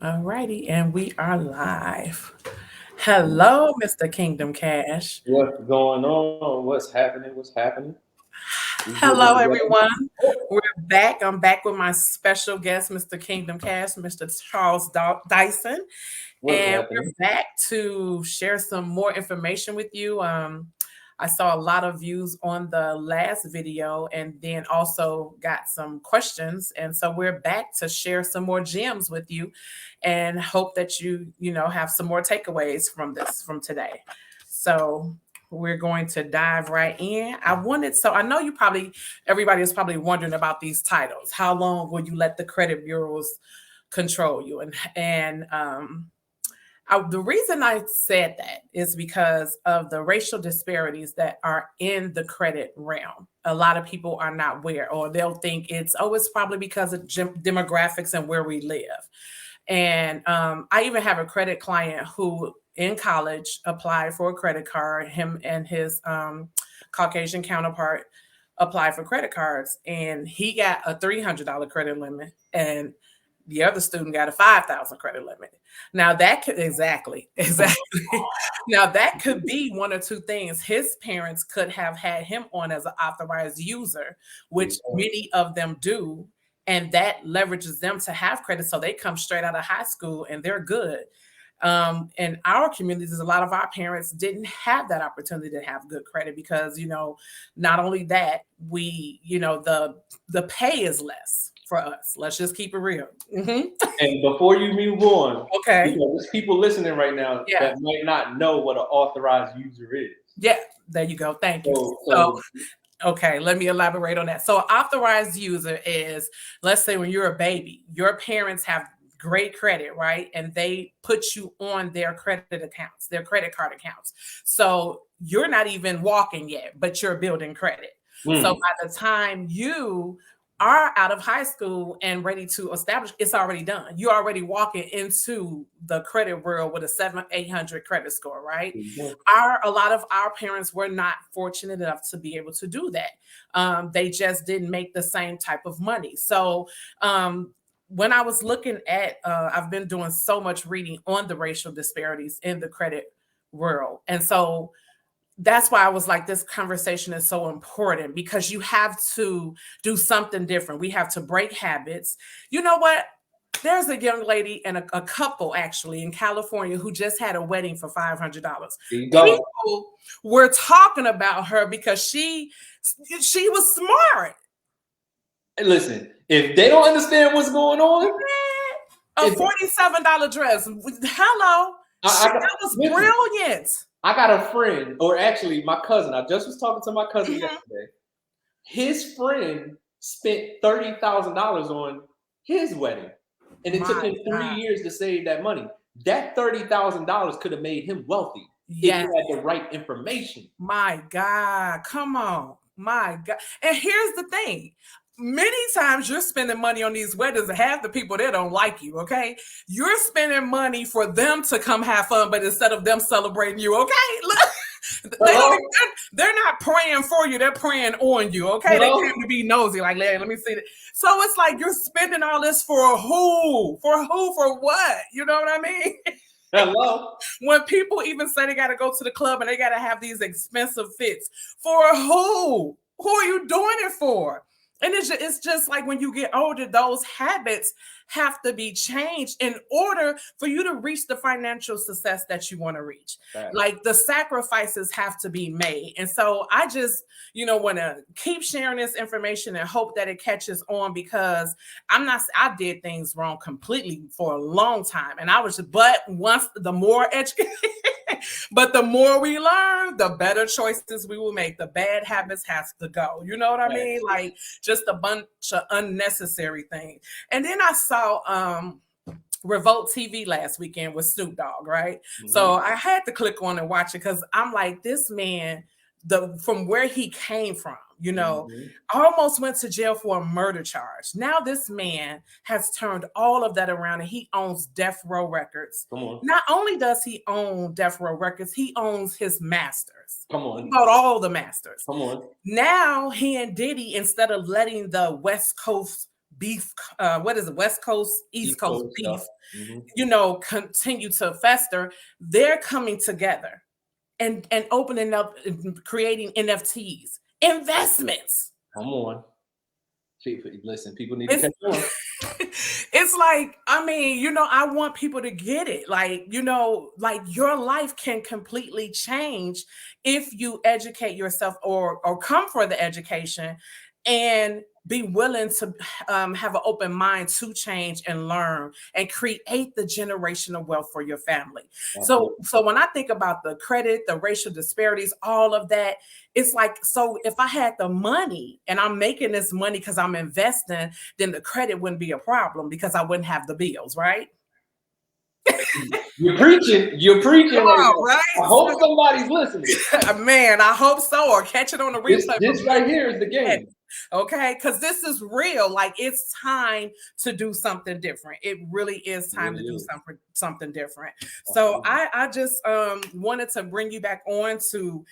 All righty, and we are live. Hello, Mr. Kingdom Cash. What's going on? What's happening? What's happening? We getting it Hello, together. everyone. Oh, We're back. I'm back with my special guest, Mr. Kingdom Cash, Mr. Charles Dyson, what's and happening? we're back to share some more information with you. I saw a lot of views on the last video and then also got some questions. And so we're back to share some more gems with you and hope that you have some more takeaways from today. So we're going to dive right in. I know everybody is probably wondering about these titles. How long will you let the credit bureaus control you? The reason I said that is because of the racial disparities that are in the credit realm. A lot of people are not aware, or they'll think it's probably because of demographics and where we live. And I even have a credit client who in college applied for a credit card. Him and his Caucasian counterpart applied for credit cards, and he got a $300 credit limit, and the other student got a 5,000 credit limit. Now that could exactly. Now that could be one or two things. His parents could have had him on as an authorized user, which many of them do, and that leverages them to have credit, so they come straight out of high school and they're good. In our communities, a lot of our parents didn't have that opportunity to have good credit because not only that, the pay is less for us. Let's just keep it real. And before you move on, Okay. because there's people listening right now Yeah. that might not know what an authorized user is. Yeah. There you go. Thank you. So, So, so okay, let me elaborate on that. So, authorized user is, let's say, when you're a baby, your parents have great credit, right? And they put you on their credit accounts, their credit card accounts. So, you're not even walking yet, but you're building credit. So, mm, by the time you are out of high school and ready to establish, it's already done. You're already walking into the credit world with a 700-800 credit score, right? A lot of our parents were not fortunate enough to be able to do that. They just didn't make the same type of money. So when I was looking at, I've been doing so much reading on the racial disparities in the credit world, and so that's why I was like, this conversation is so important because you have to do something different. We have to break habits. You know what? There's a young lady and a couple actually in California who just had a wedding for $500. there you go. People were talking about her because she was smart. And listen, if they don't understand what's going on, A if $47 dress. Hello. That was listen, brilliant. I got a friend, or actually my cousin. I just was talking to my cousin Mhm. yesterday. His friend spent $30,000 on his wedding, and it took My him three God. years to save that money. That $30,000 could have made him wealthy if he Yes. had the right information. My God, come on. My God. And here's the thing. Many times you're spending money on these weddings and half the people there don't like you, okay? You're spending money for them to come have fun, but instead of them celebrating you, okay? Look, Hello, they're not praying for you, they're praying on you, okay? They hello, came to be nosy, like, let me see that. So it's like you're spending all this for who? For who? For what? You know what I mean? hello. When people even say they got to go to the club and they got to have these expensive fits, for who? Who are you doing it for? And it's just like when you get older, those habits have to be changed in order for you to reach the financial success that you want to reach. Facts. Like the sacrifices have to be made. And so I just, want to keep sharing this information and hope that it catches on because I did things wrong completely for a long time. And but once the more educated, but the more we learn, the better choices we will make. The bad habits have to go. You know what I mean? Facts. Like just a bunch of unnecessary things. And then I saw Revolt TV last weekend with Snoop Dogg, right? So Mhm. I had to click on and watch it because I'm like, this man, from where he came from, Mhm. almost went to jail for a murder charge. Now this man has turned all of that around and he owns Death Row Records. Come on, Not only does he own Death Row Records, he owns his masters. come He on, bought all the masters. come on. Now he and Diddy, instead of letting the West Coast beef, what is it, West Coast, East Coast beef, continue to fester, they're coming together and opening up and creating NFTs, investments. Come on. Listen, people need to catch on. It's like, I mean, I want people to get it. Like, like your life can completely change if you educate yourself or come for the education and be willing to have an open mind to change and learn and create the generational wealth for your family. So when I think about the credit, the racial disparities, all of that, it's like, so if I had the money and I'm making this money because I'm investing, then the credit wouldn't be a problem because I wouldn't have the bills, right? You're preaching. Right? I hope somebody's listening. Man, I hope so, or catch it on the replay. This right here is the game. Okay, because this is real. Like, it's time to do something different. It really is time to do something different. So I just wanted to bring you back on to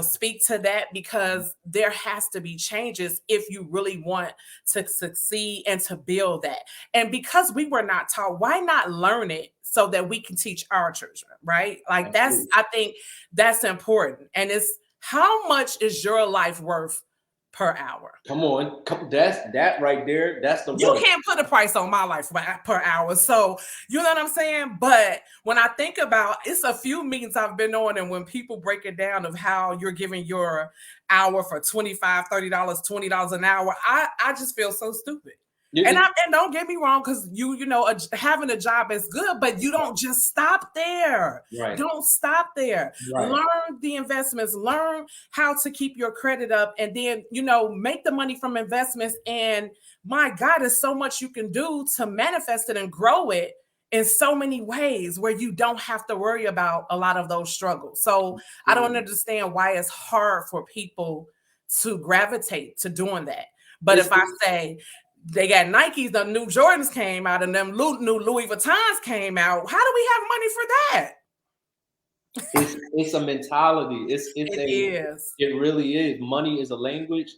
speak to that, because there has to be changes if you really want to succeed and to build that. And because we were not taught, why not learn it so that we can teach our children, right? Like, I think that's important. And it's, how much is your life worth per hour? Come on, that right there. That's the you can't put a price on my life per hour. So you know what I'm saying? But when I think about, it's a few meetings I've been on, and when people break it down of how you're giving your hour for $25, $30, $20 an hour, I just feel so stupid. And don't get me wrong, because having a job is good, but you don't just stop there. Right. Don't stop there. Right. Learn the investments, learn how to keep your credit up, and then make the money from investments. And my God, there's so much you can do to manifest it and grow it in so many ways where you don't have to worry about a lot of those struggles. So I don't understand why it's hard for people to gravitate to doing that. But if I say, they got Nikes, the new Jordans came out, and them new Louis Vuittons came out, how do we have money for that? It's a mentality. It is. It really is. Money is a language.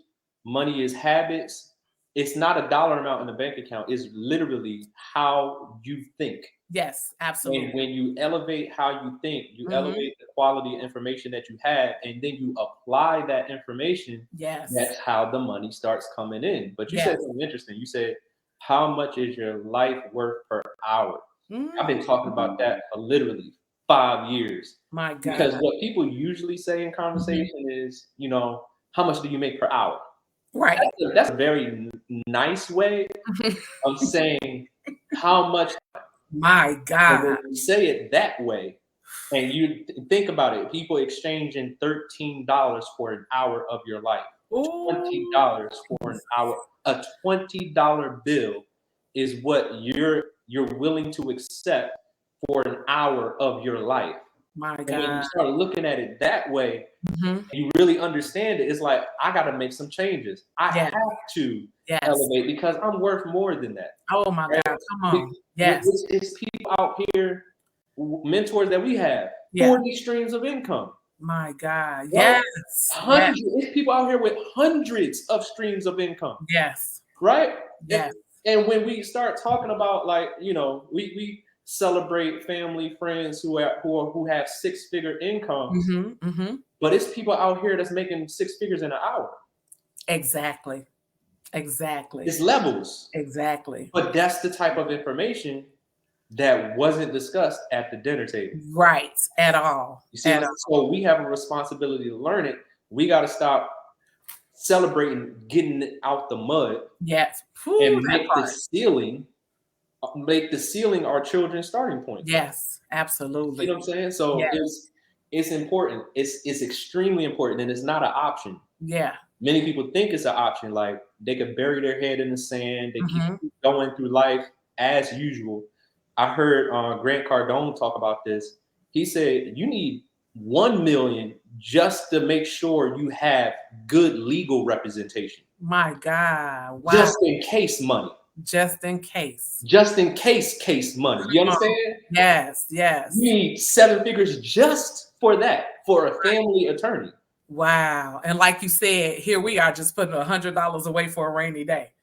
Money is habits. It's not a dollar amount in the bank account. It's literally how you think. Yes, absolutely. And when you elevate how you think, you elevate the quality of information that you have, and then you apply that information. Yes. That's how the money starts coming in. But you said something interesting. You said, how much is your life worth per hour? I've been talking about that for literally 5 years. My God. Because what people usually say in conversation is, how much do you make per hour? Right. That's a very nice way of saying how much. My God. And when you say it that way, and you think about it, people exchanging $13 for an hour of your life. $20 for an hour. A $20 bill is what you're willing to accept for an hour of your life. My God. And when you start looking at it that way, you really understand it. It's like, I got to make some changes. I have to elevate, because I'm worth more than that. Oh my God, come on. Yes. It's people out here, mentors that we have, 40 streams of income. My God. Right? Yes. Hundreds. It's people out here with hundreds of streams of income. Yes. Right? Yes. And when we start talking about, like, we celebrate family, friends who have six-figure incomes, but it's people out here that's making six figures in an hour. Exactly. It's levels. Exactly. But that's the type of information that wasn't discussed at the dinner table. Right. At all. You see, so we have a responsibility to learn it. We got to stop celebrating getting it out the mud. Yes. And make the ceiling our children's starting point. Yes, absolutely. You know what I'm saying? So it's important. It's extremely important, and it's not an option. Yeah. Many people think it's an option, like they could bury their head in the sand. They keep going through life as usual. I heard Grant Cardone talk about this. He said, you need 1 million just to make sure you have good legal representation. My God. Wow. Just in case money. Just in case case money. You understand? Yes. You need 7 figures just for that, for a family attorney. Wow. And like you said, here we are just putting $100 away for a rainy day.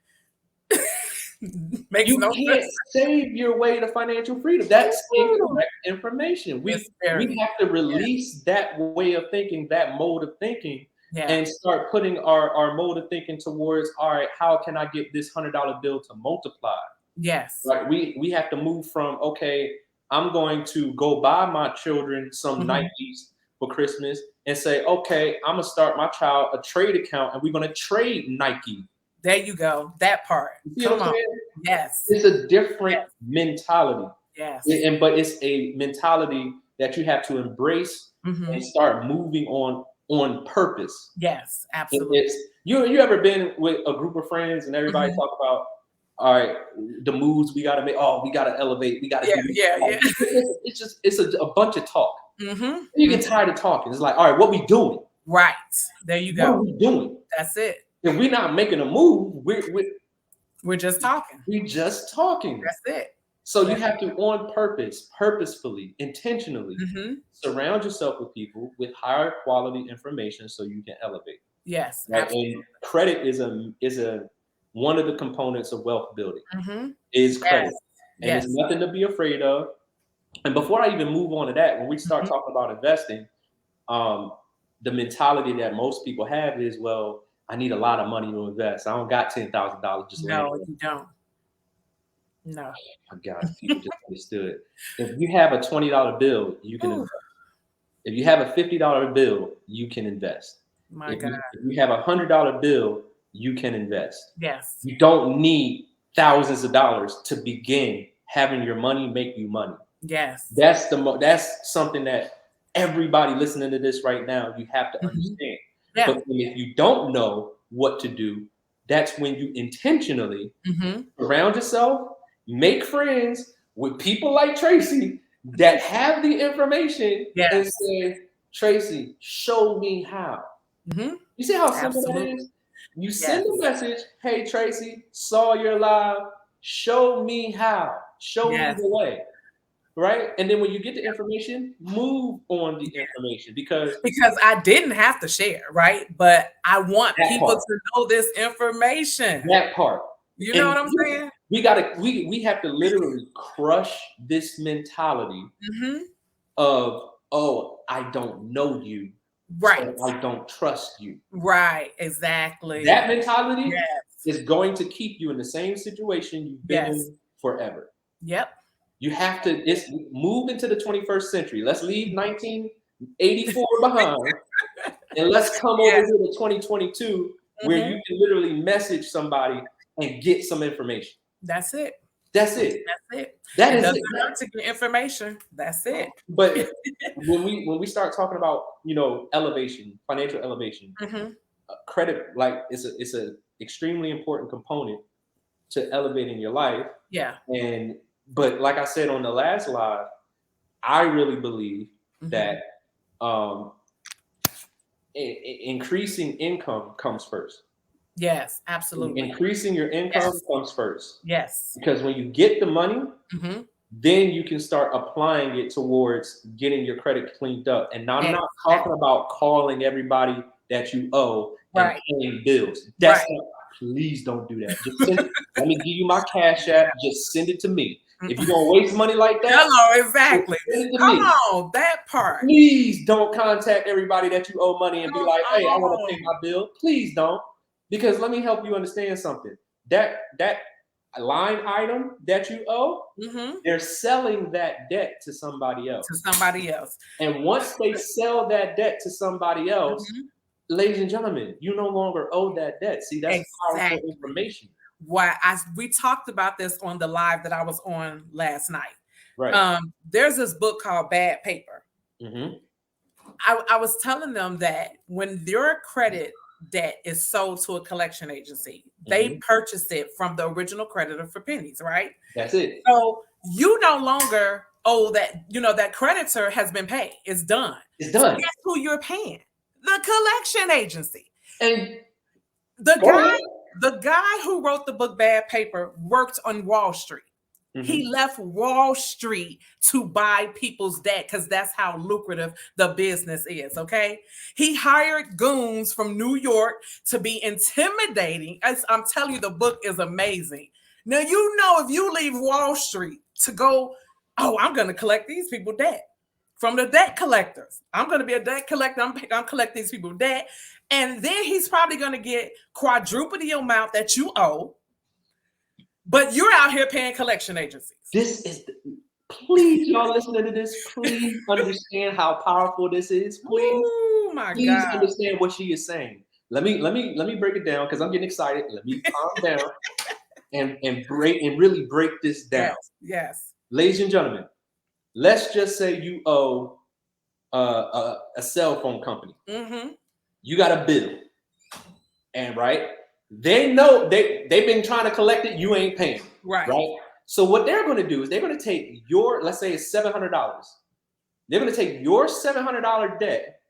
Makes You no can't sense. save your way to financial freedom. That's incorrect information. We have to release that way of thinking, that mode of thinking, Yeah. and start putting our mode of thinking towards, all right, how can I get this $100 bill to multiply? Yes. Right? We have to move from, okay, I'm going to go buy my children some Nikes for Christmas and say, okay, I'm gonna start my child a trade account and we're gonna trade Nike. There you go. That part. You see Come what I'm on. saying? Yes. It's a different Yes. mentality. Yes. But it's a mentality that you have to embrace and start moving on purpose. Yes, absolutely. It's you ever been with a group of friends and everybody talk about, all right, the moves we gotta make, oh, we gotta elevate, we gotta do Yeah. it's a bunch of talk. Mm-hmm. You get tired of talking. It's like, all right, what we doing? Right. There you What are go. we doing? That's it. If we're not making a move, We're just talking. we're just talking. That's it. So you have to, on purpose, purposefully, intentionally, surround yourself with people with higher quality information so you can elevate. Yes. Right? And credit is a one of the components of wealth building is credit. And it's nothing to be afraid of. And before I even move on to that, when we start talking about investing, the mentality that most people have is, well, I need a lot of money to invest. I don't got $10,000 just No, you don't. No. Oh my God, people just understood. If you have a $20 bill, you can invest. If you have a $50 bill, you can invest. My God. If you have a $100 bill, you can invest. Yes. You don't need thousands of dollars to begin having your money make you money. Yes. That's something that everybody listening to this right now, you have to understand. Yeah. But if you don't know what to do, that's when you intentionally surround yourself, make friends with people like Tracy that have the information and say, Tracy, show me how. You see how simple that is? You send a message, hey, Tracy, saw your live, show me how, show me the way. Right? And then when you get the information, move on the information because I didn't have to share, right? But I want people to know this information. That part. You know what I'm saying? We have to literally crush this mentality of, oh, I don't know you. Right. So I don't trust you. Right. Exactly. That mentality is going to keep you in the same situation you've been in forever. Yep. You have to move into the 21st century. Let's leave 1984 behind and let's come over here to 2022 where you can literally message somebody and get some information. That's it. That's it. That's it. That is it. Hurt to get information. That's it. But when we start talking about, elevation, financial elevation, credit, like it's a extremely important component to elevating your life. Yeah. But like I said on the last live, I really believe that increasing income comes first. Yes, absolutely. Increasing your income comes first. Yes. Because when you get the money, then you can start applying it towards getting your credit cleaned up. And now I'm not talking about calling everybody that you owe and paying bills. That's not, please don't do that. Just let me give you my Cash App. Just send it to me. If you're gonna waste money like that, hello, exactly. Come on, that part. Please don't contact everybody that you owe money and be like, hey, I want to pay my bill. Please don't. Because let me help you understand something. That line item that you owe, they're selling that debt to somebody else. And once they sell that debt to somebody else, ladies and gentlemen, you no longer owe that debt. See, that's powerful information. We talked about this on the live that I was on last night. Right. There's this book called Bad Paper. I was telling them that when your credit debt is sold to a collection agency, they purchase it from the original creditor for pennies, right? That's it. So you no longer owe that, that creditor has been paid. It's done. It's done. So guess who you're paying? The collection agency. And the guy who wrote the book Bad Paper worked on Wall Street. He left Wall Street to buy people's debt because that's how lucrative the business is, okay? He hired goons from New York to be intimidating. I'm telling you, the book is amazing. Now, if you leave Wall Street to go, oh, I'm going to collect these people debt from the debt collectors. I'm going to be a debt collector. I'm going to collect these people debt. And then he's probably going to get quadruple the amount that you owe. But you're out here paying collection agencies. Please, y'all listening to this, please understand how powerful this is. Please, oh my please God. understand what she is saying. Let me break it down because I'm getting excited. Let me calm down and really break this down. Yes. Ladies and gentlemen, let's just say you owe a cell phone company. Mm-hmm. You got a bill, and right, they know they've been trying to collect it. You ain't paying, right? So what they're going to do is they're going to take your, let's say it's $700. They're going to take your $700 debt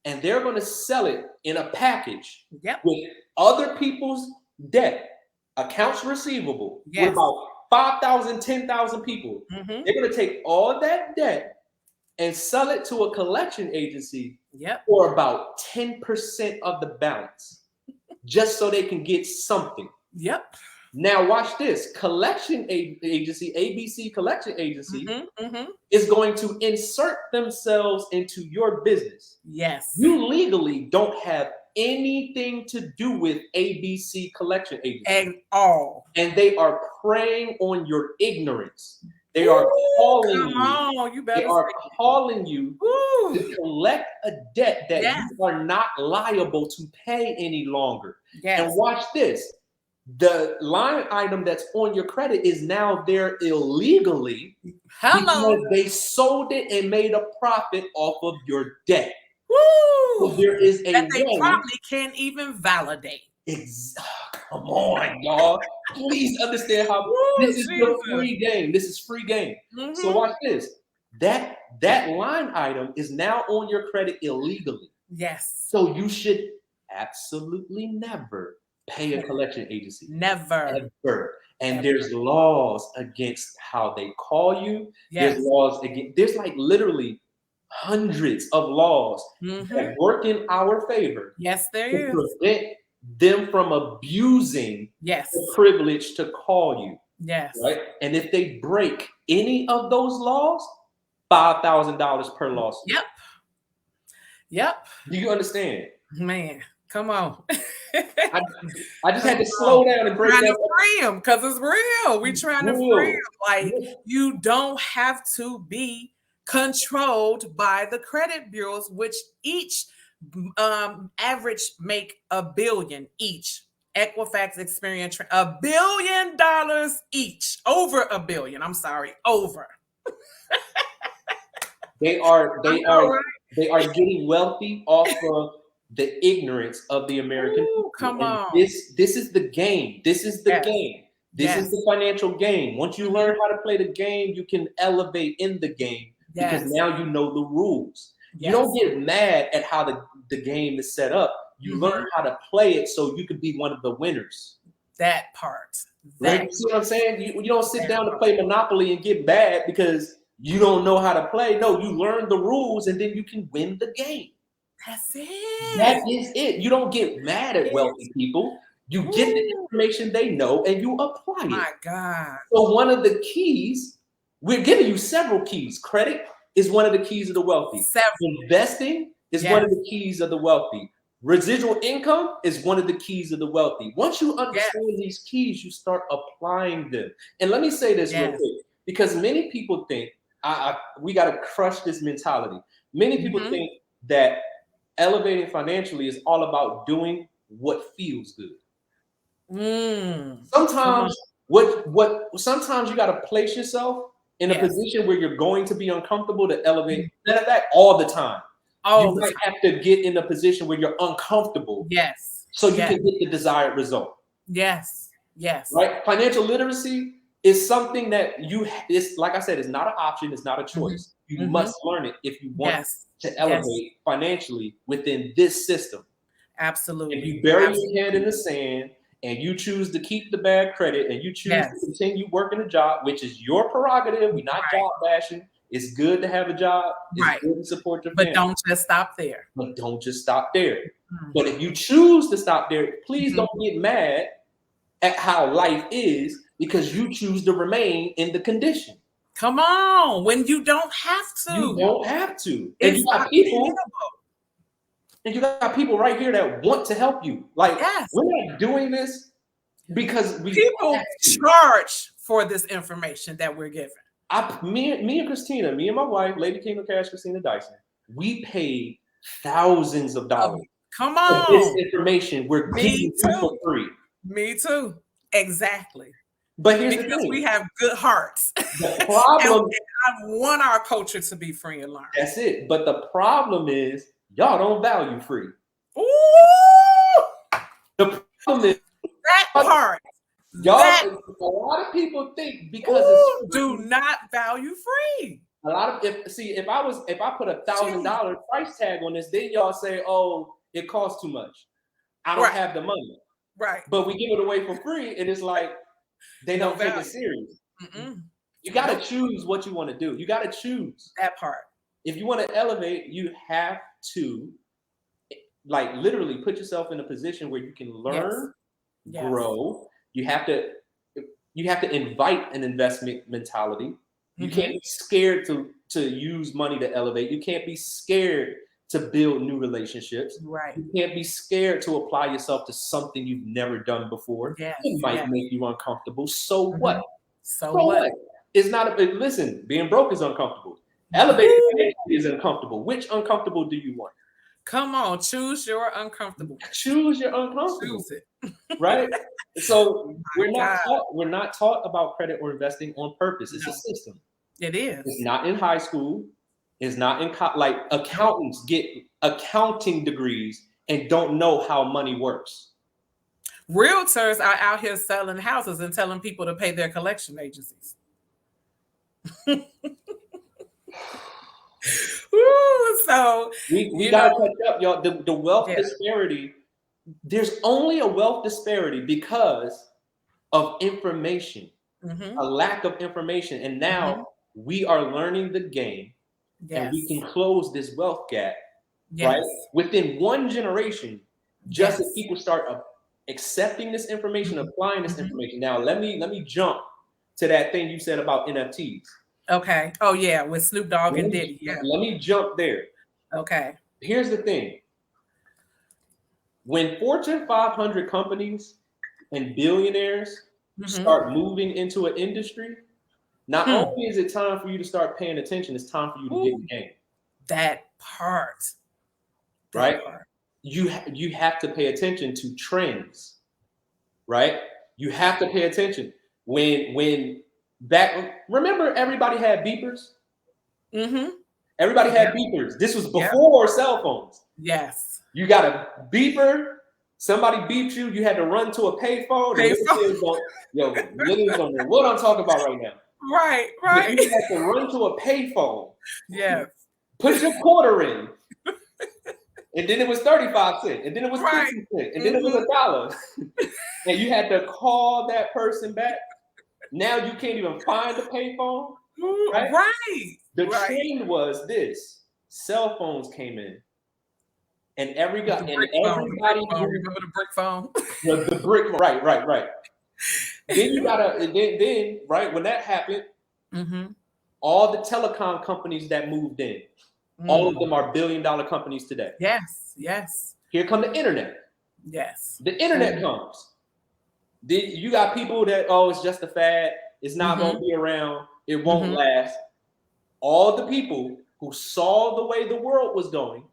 and they're going to sell it in a package with other people's debt, accounts receivable, with about 5,000, 10,000 people. Mm-hmm. They're going to take all that debt and sell it to a collection agency for about 10% of the balance, just so they can get something. Now watch this. Collection agency, ABC collection agency, is going to insert themselves into your business. You legally don't have anything to do with ABC collection agency at all. And they are preying on your ignorance. They are calling you to collect a debt that you are not liable to pay any longer. And watch this. The line item that's on your credit is now there illegally because they sold it and made a profit off of your debt. So there is a that they probably can't even validate. Come on, y'all. Please understand how this is the free game. This is free game. So watch this. That line item is now on your credit illegally. So you should absolutely never pay a collection agency. Never. Ever. And there's laws against how they call you. There's laws against, there's like literally hundreds of laws that work in our favor. There is. Prevent them from abusing the privilege to call you. Right? And if they break any of those laws, $5,000 per lawsuit. Do you understand? Man, come on. I just had to slow down and break that. Trying to free them because it's real. We're trying to free them. Like you don't have to be controlled by the credit bureaus, which each average make $1 billion each. Equifax, Experian, $1 billion each. Over $1 billion. I'm sorry, over. They are getting wealthy off of the ignorance of the American people. Come on. This is the game. This is the game. This is the financial game. Once you learn how to play the game, you can elevate in the game because now you know the rules. You don't get mad at how the game is set up. You learn how to play it so you could be one of the winners. That part. Right? You see what I'm saying? You don't sit down to play Monopoly and get mad because you don't know how to play. No, you learn the rules and then you can win the game. That's it. That is it. You don't get mad at wealthy people. You get the information they know and you apply it. My God. So one of the keys, we're giving you several keys. Credit is one of the keys of the wealthy. Investing is one of the keys of the wealthy. Residual income is one of the keys of the wealthy. Once you understand these keys, you start applying them. And let me say this real quick, because many people think, we got to crush this mentality. Many people think that elevating financially is all about doing what feels good. Sometimes sometimes you got to place yourself in a position where you're going to be uncomfortable to elevate. Matter of fact, all the time. You might have to get in a position where you're uncomfortable. So you can get the desired result. Right? Financial literacy is something that it's like I said, it's not an option, it's not a choice. You must learn it if you want to elevate financially within this system. Absolutely. If you bury your head in the sand and you choose to keep the bad credit and you choose to continue working a job, which is your prerogative, we're not job bashing. It's good to have a job. It's good to support your family. But don't just stop there. But if you choose to stop there, please don't get mad at how life is because you choose to remain in the condition. Come on, when you don't have to. You don't have to. It's obtainable. And you got people right here that want to help you. Like, yes. We're not doing this because people charge for this information that we're given. Me and Christina, me and my wife, Lady Kingdom Cash, Christina Dyson, we paid thousands of dollars. Come on. For this information we're giving you for free. Me too. Exactly. But here's because the thing. We have good hearts. The problem and I want our culture to be free and learn. That's it. But the problem is y'all don't value free. Ooh! The problem is that part. Y'all, a lot of people think because it's free, do not value free. A lot of if I put $1,000 price tag on this, then y'all say, oh, it costs too much. I don't have the money. Right. But we give it away for free, and it's like they don't take it serious. You got to choose what you want to do. You got to choose that part. If you want to elevate, you have to like literally put yourself in a position where you can learn, grow. You have to invite an investment mentality. You can't be scared to use money to elevate. You can't be scared to build new relationships. Right. You can't be scared to apply yourself to something you've never done before. Yes. It might make you uncomfortable. So what? So what? It's not listen, being broke is uncomfortable. Elevating is uncomfortable. Which uncomfortable do you want? Come on, choose your uncomfortable. Choose your uncomfortable. Choose it. Right? So we're not taught about credit or investing on purpose. It's a system. It is. It's not in high school. It's not in like accountants get accounting degrees and don't know how money works. Realtors are out here selling houses and telling people to pay their collection agencies. Ooh, so we gotta catch up, y'all. The wealth disparity. There's only a wealth disparity because of information, a lack of information, and now we are learning the game, and we can close this wealth gap. Right within one generation, just as people start accepting this information, applying this information. Now, let me jump to that thing you said about NFTs. Okay. Oh yeah, with Snoop Dogg and Diddy. Yeah. Let me jump there. Okay. Here's the thing. When Fortune 500 companies and billionaires start moving into an industry, not only is it time for you to start paying attention, it's time for you to get in the game. That part. Right? You have to pay attention to trends. Right? You have to pay attention. Remember everybody had beepers? Everybody had beepers. This was before cell phones. Yes. You got a beeper, somebody beeped you, you had to run to a payphone. Millions don't know what I'm talking about right now. Right. But you had to run to a payphone. Yes. Put your quarter in. And then it was 35 cents. And then it was 50 cents. And then it was $1. And you had to call that person back. Now you can't even find a payphone. Right. The trend was this. Cell phones came in. And everybody remember the brick phone? The brick, right. Then you gotta, then right when that happened, all the telecom companies that moved in, all of them are billion-dollar companies today. Yes. Here come the internet. Yes. The internet comes. Then you got people that it's just a fad. It's not gonna be around. It won't last. All the people who saw the way the world was going.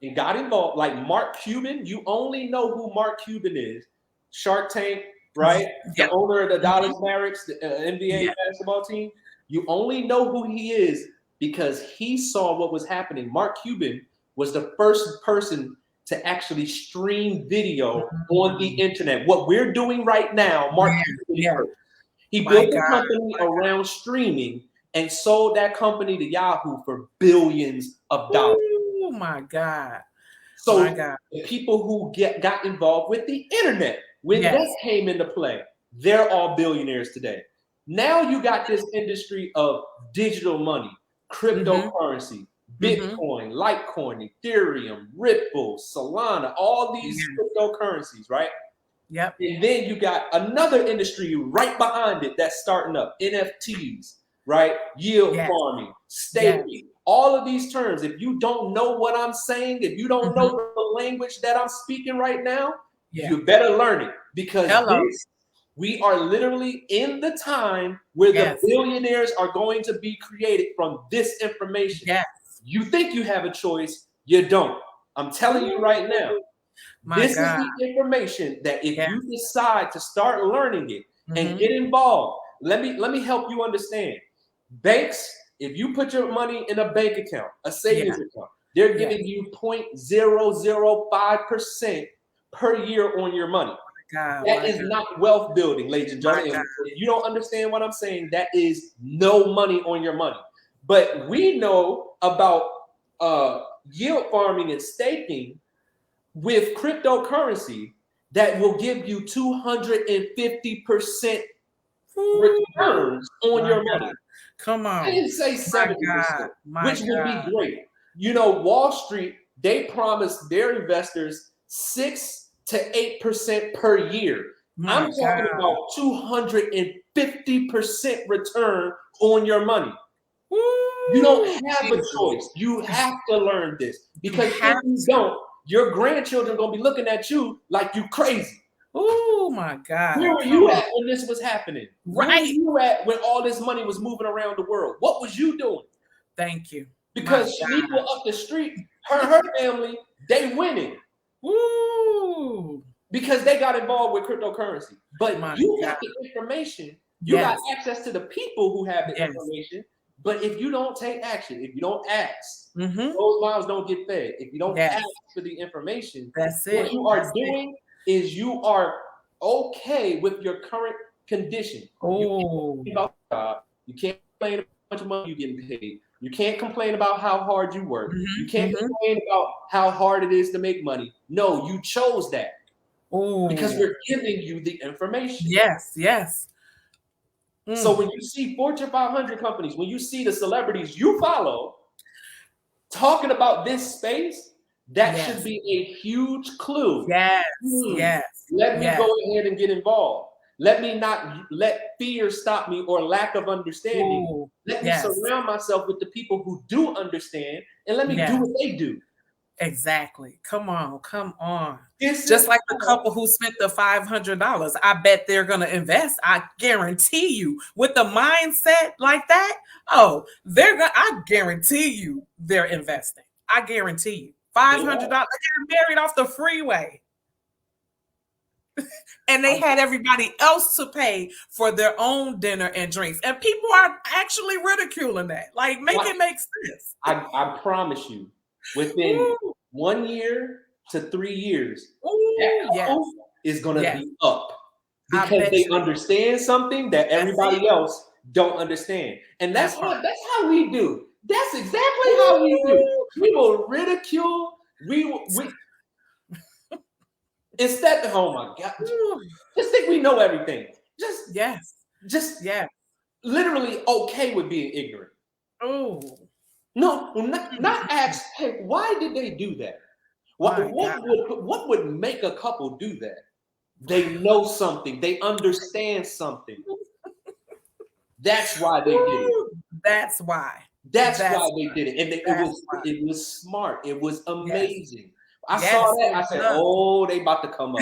And got involved, like Mark Cuban. You only know who Mark Cuban is. Shark Tank, right? The owner of the Dallas Mavericks, the NBA basketball team. You only know who he is because he saw what was happening. Mark Cuban was the first person to actually stream video on the internet. What we're doing right now, Mark Cuban first. He built a company around streaming and sold that company to Yahoo for billions of dollars. Oh my God. So the people who got involved with the internet, when that came into play, they're all billionaires today. Now you got this industry of digital money, cryptocurrency, Bitcoin, Litecoin, Ethereum, Ripple, Solana, all these cryptocurrencies, right? Yep. And then you got another industry right behind it that's starting up, NFTs, right? Yield farming, staking, all of these terms. If you don't know what I'm saying, if you don't know the language that I'm speaking right now, you better learn it, because we are literally in the time where the billionaires are going to be created from this information. Yes. You think you have a choice, you don't. I'm telling you right now. This is the information that if you decide to start learning it and get involved, let me help you understand. Banks, if you put your money in a bank account, a savings account, they're giving you 0.005% per year on your money. That is not wealth building, ladies and gentlemen. If you don't understand what I'm saying, that is no money on your money. But we know about yield farming and staking with cryptocurrency that will give you 250% returns on your money. Come on. I didn't say 70%, which would be great. You know, Wall Street, they promised their investors 6 to 8% per year. I'm talking about 250% return on your money. You don't have a choice. You have to learn this, because if you don't, your grandchildren are going to be looking at you like you crazy. Oh my God. Where were you at when this was happening? Right. Where were you at when all this money was moving around the world? What was you doing? Thank you. Because people up the street, her family, they winning. Woo. Because they got involved with cryptocurrency. But you got the information. You got access to the people who have the information. But if you don't take action, if you don't ask, those miles don't get fed. If you don't ask for the information, what you are doing is you are okay with your current condition. You can't complain about how much money you're getting paid. You can't complain about how hard you work. You can't complain about how hard it is to make money. No, you chose that. Because we're giving you the information. Yes, yes. So when you see Fortune 500 companies, when you see the celebrities you follow talking about this space, that should be a huge clue. Yes, yes. Let me go ahead and get involved. Let me not let fear stop me or lack of understanding. Let me surround myself with the people who do understand, and let me do what they do. Exactly. Come on, come on. Just like the couple who spent the $500. I bet they're going to invest. I guarantee you, with the mindset like that, I guarantee you they're investing. I guarantee you. $500. They got married off the freeway. And they had everybody else to pay for their own dinner and drinks. And people are actually ridiculing that. Like, make it make sense. I promise you, within 1 year to 3 years, that is going to be up. Because they understand something that everybody else don't understand. And that's how we do. That's exactly how we do. We will ridicule. Instead, oh my God, just think we know everything. Just literally okay with being ignorant. No, not ask, hey, why did they do that? What would make a couple do that? They know something. They understand something. That's why they did it. That's why. That's why they did it. And it was smart. It was amazing. I saw that. I said, oh, they about to come up.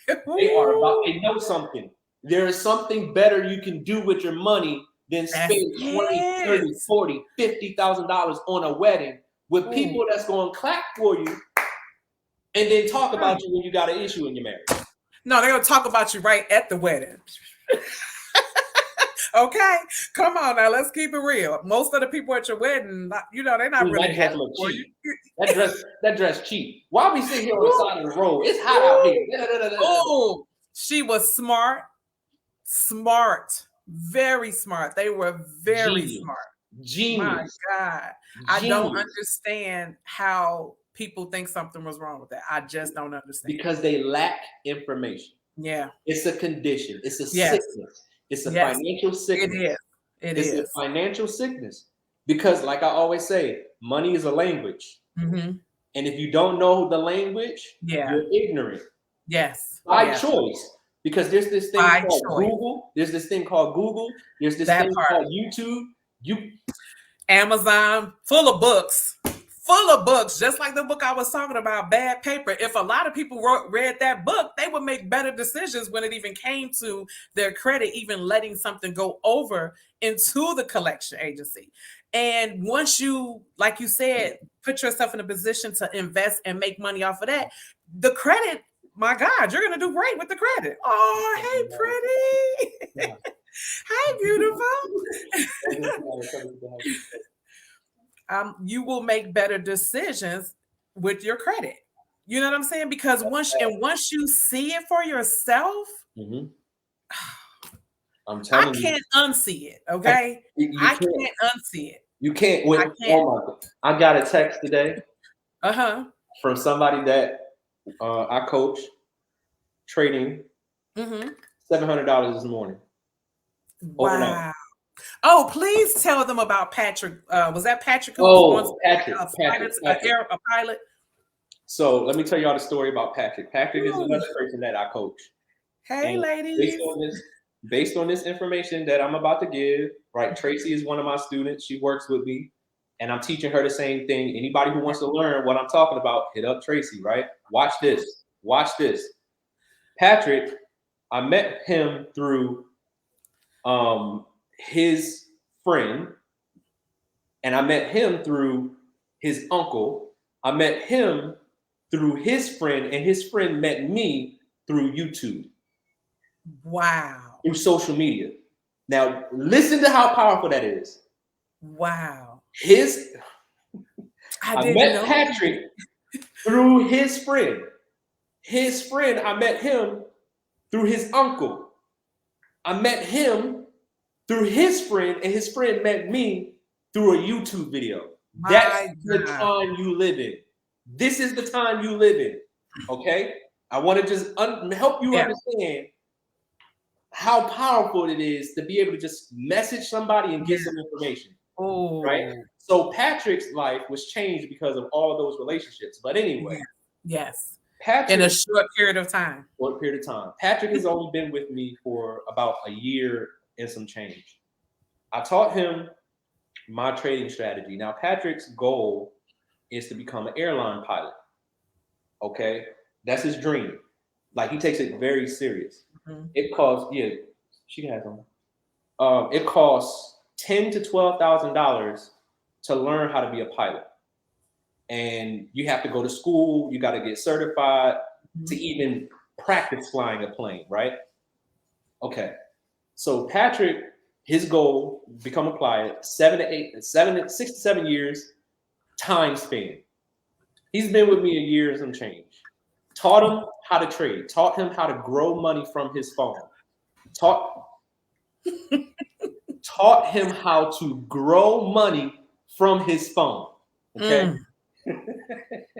They know something. There is something better you can do with your money than spend $20, $30, $40, $50,000 on a wedding with people that's going to clap for you and then talk about you when you got an issue in your marriage. No, they're going to talk about you right at the wedding. Okay, come on now, let's keep it real. Most of the people at your wedding, they're not really happy for you. That dress cheap. Why we sit here on the side of the road? It's hot out here. Oh, she was smart, very smart. They were very smart. Genius. My God, I don't understand how people think something was wrong with that. I just don't understand. Because they lack information. Yeah, it's a condition. It's a sickness. It's a financial sickness. It's a financial sickness. Because, like I always say, money is a language. And if you don't know the language, you're ignorant. Yes. By Yes. choice. Because there's this thing By called choice. Google. There's this thing called Google. There's this That thing part. called YouTube. Amazon, full of books, just like the book I was talking about, Bad Paper. If a lot of people read that book, they would make better decisions when it even came to their credit, even letting something go over into the collection agency. And once you, like you said, put yourself in a position to invest and make money off of that, the credit, my God, you're going to do great with the credit. Oh, hey, pretty. Hi, beautiful. You will make better decisions with your credit. You know what I'm saying? Because once you see it for yourself, I'm telling you, I can't unsee it. Okay, I can't unsee it. You can't. Oh my God. I got a text today. From somebody that I coach trading. $700 this morning. Wow. Oh, please tell them about Patrick. Was that Patrick? Who was Patrick. A pilot. So let me tell y'all the story about Patrick. Patrick is another person that I coach. Hey, ladies. Based on this information that I'm about to give, right? Tracy is one of my students. She works with me, and I'm teaching her the same thing. Anybody who wants to learn what I'm talking about, hit up Tracy, right? Watch this. Watch this. Patrick, I met him through his friend, and I met him through his uncle. I met him through his friend, and his friend met me through YouTube. Wow. Through social media. Now, listen to how powerful that is. Wow. I met Patrick through his friend. His friend, I met him through his uncle. I met him through his friend, and his friend met me through a YouTube video. That's the time you live in. This is the time you live in. Okay? I want to just help you understand how powerful it is to be able to just message somebody and get some information. Oh. Right? So Patrick's life was changed because of all of those relationships. But anyway. Yes. Patrick, in a short period of time. Patrick has only been with me for about a year and some change. I taught him my trading strategy. Now, Patrick's goal is to become an airline pilot. Okay? That's his dream. Like, he takes it very serious. It costs, she has them. It costs $10,000 to $12,000 to learn how to be a pilot. And you have to go to school, you got to get certified to even practice flying a plane, right? Okay. So Patrick, his goal, become a pilot, 6 to 7 years time span. He's been with me a year and some change. Taught him how to trade, taught him how to grow money from his phone. Taught him how to grow money from his phone. Okay.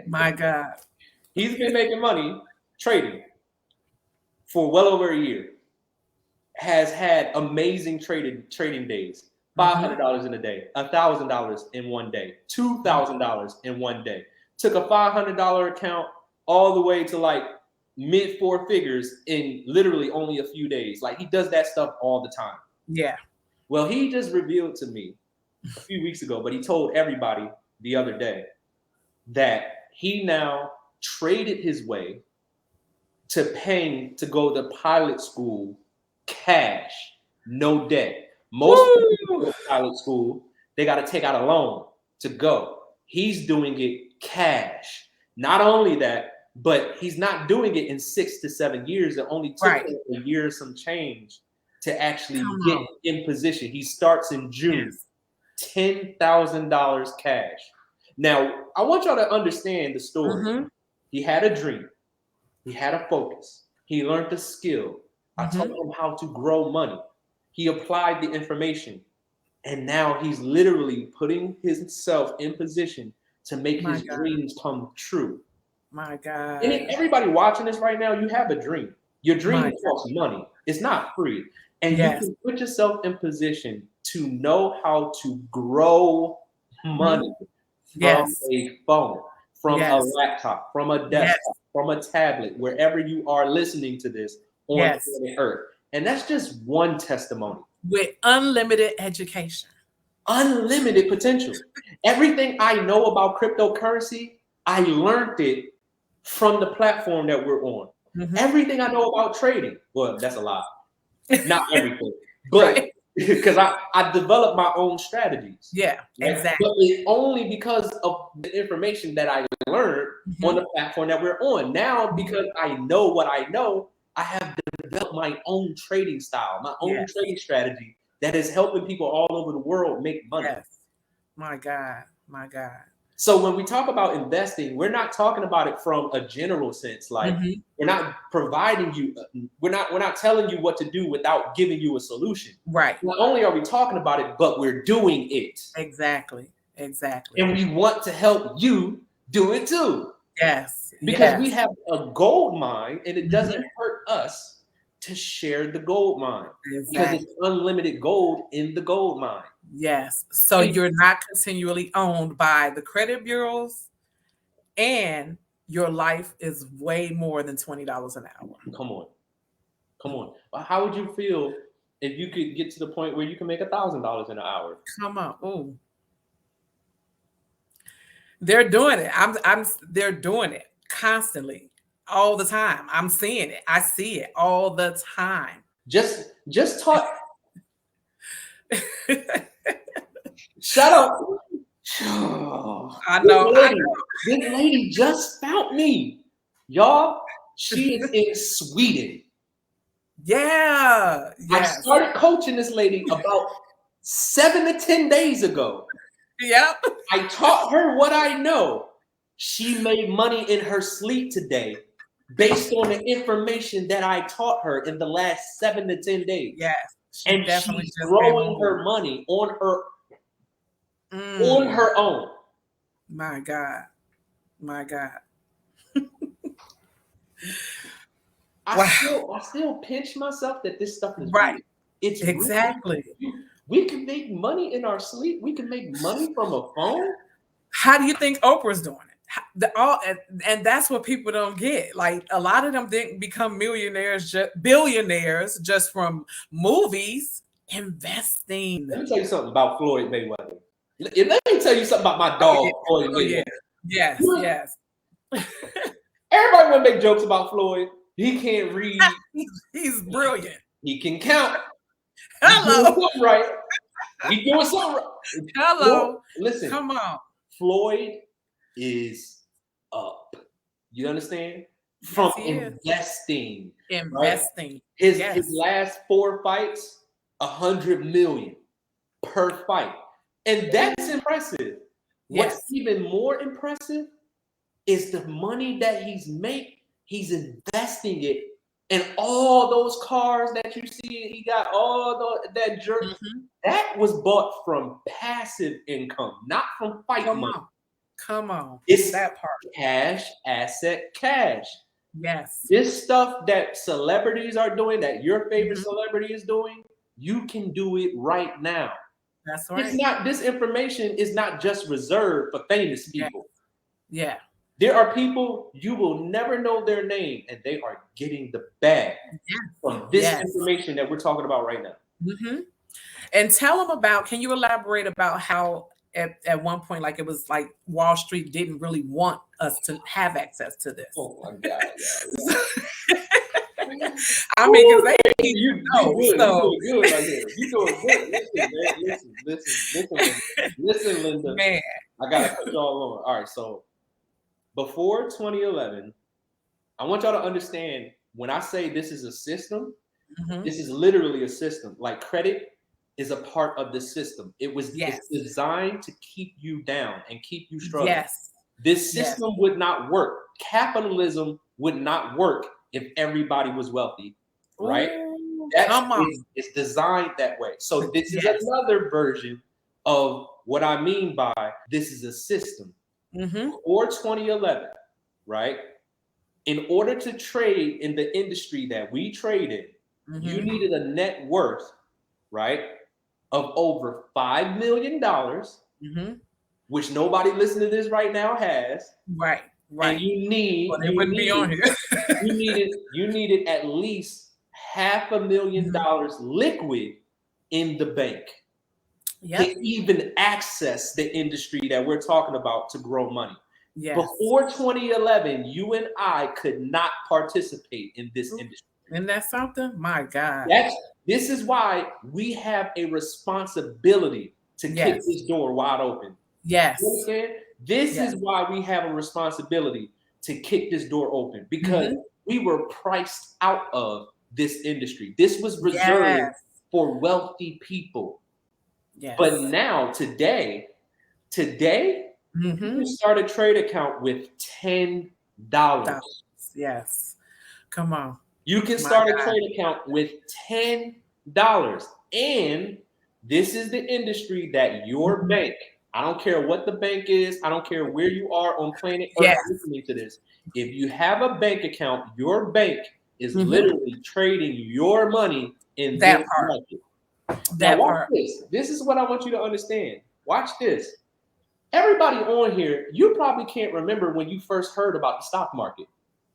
My God. He's been making money trading for well over a year. Has had amazing trading days. $500 in a day, $1,000 in one day, $2,000 in one day. Took a $500 account all the way to like mid four figures in literally only a few days. Like, he does that stuff all the time. Yeah. Well, he just revealed to me a few weeks ago, but he told everybody the other day that he now traded his way to paying to go to pilot school cash, no debt. Most people go to pilot school, they got to take out a loan to go. He's doing it cash. Not only that, but he's not doing it in 6 to 7 years. It only took him a year and some change to actually get in position. He starts in June. $10,000 cash. Now, I want y'all to understand the story. He had a dream. He had a focus. He learned the skill. I taught him how to grow money. He applied the information. And now he's literally putting himself in position to make his dreams come true. My God. And everybody watching this right now, you have a dream. Your dream costs money. It's not free. And you can put yourself in position to know how to grow money from a phone, from a laptop, from a desktop. from a tablet, wherever you are listening to this on planet Earth. And that's just one testimony. With unlimited education. Unlimited potential. Everything I know about cryptocurrency, I learned it from the platform that we're on. Everything I know about trading, well, that's a lie. Not everything, but because I developed my own strategies. Yeah, exactly. But it's only because of the information that I learned on the platform that we're on. Now, because I know what I know, I have developed my own trading style, my own trading strategy that is helping people all over the world make money. Yes. My God. My God. So when we talk about investing, we're not talking about it from a general sense. Like we're not providing you, we're not telling you what to do without giving you a solution. Right. Not only are we talking about it, but we're doing it. Exactly. Exactly. And we want to help you do it too. Yes. Because we have a gold mine, and it doesn't hurt us to share the gold mine. Because it's unlimited gold in the gold mine. Yes. So you're not continually owned by the credit bureaus, and your life is way more than $20 an hour. Come on. But how would you feel if you could get to the point where you can make $1,000 in an hour? Come on. Ooh. They're doing it. They're doing it constantly, all the time. I'm seeing it. I see it all the time. Just talk. Shut up. I know. This lady just found me. Y'all, she is in Sweden. Yeah. I started coaching this lady about 7 to 10 days ago. Yep. I taught her what I know. She made money in her sleep today based on the information that I taught her in the last 7 to 10 days. Yes. And she's growing her money on her own. My God. My God. I still pinch myself that this stuff is right. Real. It's exactly. Real. We can make money in our sleep. We can make money from a phone. How do you think Oprah's doing it? And that's what people don't get. Like a lot of them didn't become billionaires just from movies. Investing. Let me tell you something about Floyd Mayweather. Let me tell you something about my dog, Floyd Mayweather. Yes. Everybody want to make jokes about Floyd. He can't read. He's brilliant. He can count. Hello. He's doing something right. Hello. Listen. Come on. Floyd is up. You understand? From investing. Investing. Right? His last 4 fights, 100 million per fight. And that's impressive. What's even more impressive is the money that he's investing it in all those cars that you see. He got all that jerk. That was bought from passive income, not from fight money. Come on. It's that part. Cash, asset, cash. Yes. This stuff that celebrities are doing, that your favorite celebrity is doing, you can do it right now. That's right. It's not, this information is not just reserved for famous people. Yeah. There are people you will never know their name, and they are getting the bag from this information that we're talking about right now. And tell them about, can you elaborate about how at one point, like it was like Wall Street didn't really want us to have access to this? Oh my God. I mean, because they you doing good right here. You doing good. Listen, Linda. Man. I gotta put y'all on. All right, so before 2011, I want y'all to understand when I say this is a system, this is literally a system. Like credit is a part of the system. It's designed to keep you down and keep you struggling. This system would not work. Capitalism would not work if everybody was wealthy, right? It's designed that way. So this is another version of what I mean by this is a system. Before 2011, right? In order to trade in the industry that we trade in, you needed a net worth, right, of over $5 million, which nobody listening to this right now has. Right. Right. And you need, Well, they wouldn't be on here. you needed at least $500,000 liquid in the bank to even access the industry that we're talking about to grow money. Yes. Before 2011, you and I could not participate in this industry. Isn't that something? My God. This is why we have a responsibility to kick this door wide open. Yes. You understand? This is why we have a responsibility to kick this door open, because we were priced out of this industry. This was reserved for wealthy people. Yes. But now, today, you can start a trade account with $10. Yes. Come on. You can start a trade account with $10. And this is the industry that your bank, I don't care what the bank is, I don't care where you are on planet Earth listening to this. If you have a bank account, your bank is literally trading your money in this market. Now watch this. This is what I want you to understand. Watch this. Everybody on here, you probably can't remember when you first heard about the stock market.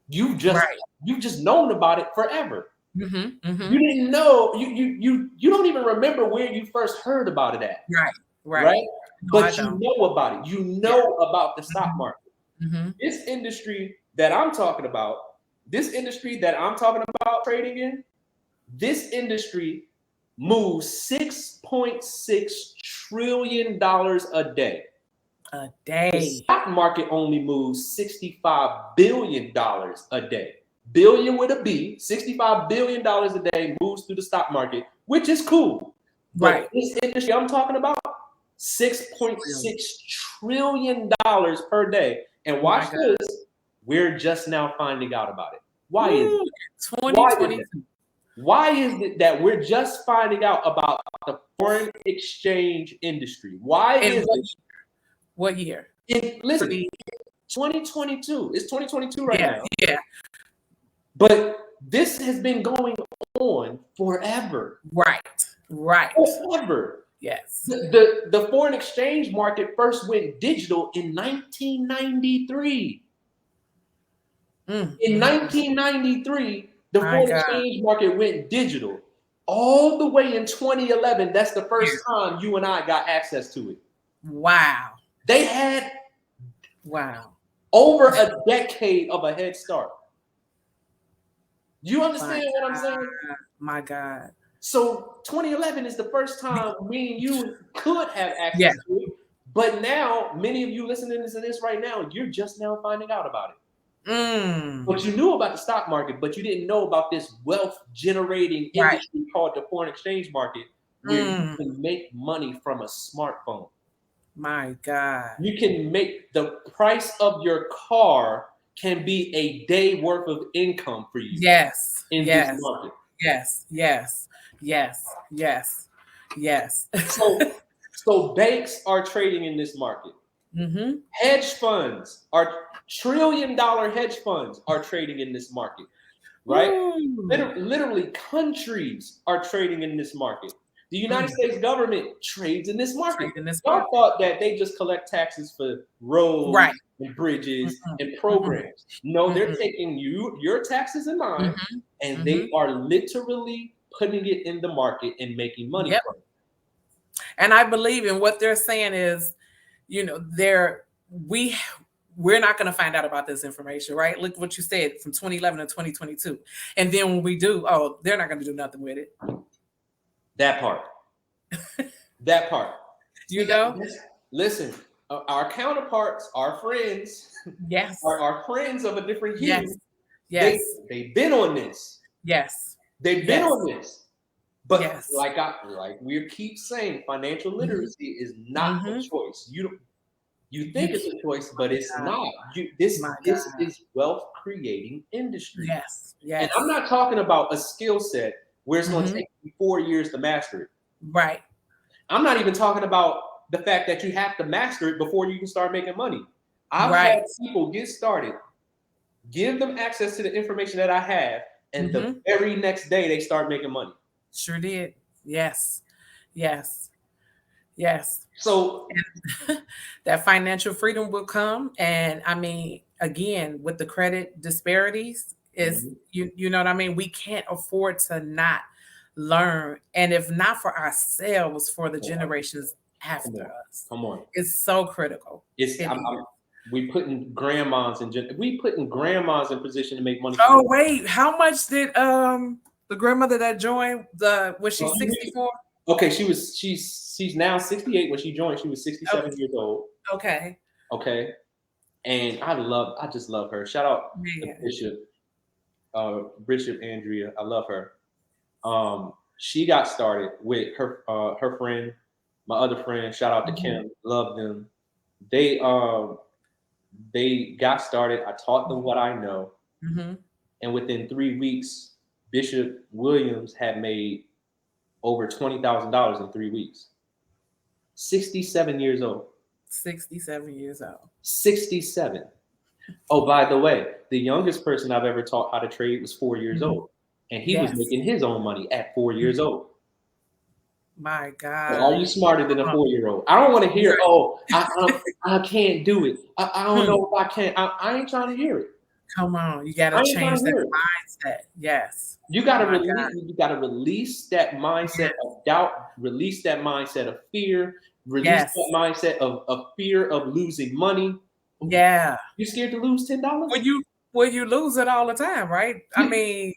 You've just known about it forever. You didn't know, you don't even remember where you first heard about it at. Right? No, but you know about it. You know about the stock market. This industry that I'm talking about, trading in, this industry moves $6.6 trillion a day. The stock market only moves $65 billion a day. Billion with a B, $65 billion a day moves through the stock market, which is cool. But this industry I'm talking about, $6.6 trillion per day. And watch this, we're just now finding out about it. Why is it? 2022. Why is it that we're just finding out about the foreign exchange industry? Why is it? What year? Listen, 2022. It's 2022 right now. Yeah. But this has been going on forever. Right. Forever. Yes. The foreign exchange market first went digital in 1993. In 1993, the foreign exchange market went digital. All the way in 2011, that's the first time you and I got access to it. Wow. They had over a decade of a head start. You understand what I'm saying? My God. So 2011 is the first time me and you could have access to it. But now, many of you listening to this right now, you're just now finding out about it. But you knew about the stock market, but you didn't know about this wealth generating industry called the foreign exchange market, where you can make money from a smartphone. My God. You can make the price of your car can be a day worth of income for you. Yes. In this market. Yes. So banks are trading in this market. Hedge funds trillion-dollar hedge funds are trading in this market, right? Literally, countries are trading in this market. The United States government trades in this market. Y'all thought that they just collect taxes for roads and bridges and programs. No, they're taking your taxes and mine, and they are literally putting it in the market and making money from it. And I believe in what they're saying is, we're not going to find out about this information, right? Look what you said from 2011 to 2022. And then when we do, they're not going to do nothing with it. That part. Listen, our counterparts, our friends, are friends of a different hue. Yes. They've been on this. Yes. They've been on this. But like we keep saying, financial literacy is not a choice. You think it's a choice, but it's not. This is wealth creating industry. Yes. And I'm not talking about a skill set where it's going to take you 4 years to master it. Right. I'm not even talking about the fact that you have to master it before you can start making money. I've had people get started, give them access to the information that I have, and the very next day they start making money. Sure did. Yes. Yes. So And that financial freedom will come. And I mean, again, with the credit disparities, is mhm, you know what I mean? We can't afford to not learn. And if not for ourselves, for the come on, generations come after on, us. come on. It's so critical. It's It is. we putting grandmas in we putting grandmas in position to make money for Oh you. wait, how much did the grandmother that joined the was she 64? Okay, she's now 68. When she joined, she was Okay. 67 years old. Okay. Okay, and I just love her. Shout out to Man. Bishop Andrea. I love her. She got started with her friend, my other friend. Shout out to Mhm. Kim. Love them. They um they got started. I taught them what I know, Mhm. and within 3 weeks, Bishop Williams had made over $20,000 in 3 weeks. 67 years old. 67 years old. 67. Oh, by the way, the youngest person I've ever taught how to trade was 4 years Mhm. old, and he was Yes. making his own money at 4 years Mhm. old. My Well, are God. you smarter than a Come on. 4 year old? I don't want to hear, Right. oh, I can't do it. I don't Hmm. know if I can. I ain't trying to hear it. Come on. You got I to ain't trying change to that hear it. mindset. Yes. You gotta My release. God. You gotta release that mindset Yes. of doubt. Release that mindset of fear. Release that Yes. mindset of fear of losing money. Yeah. You scared to lose $10? Well, you lose it all the time, right? I mean,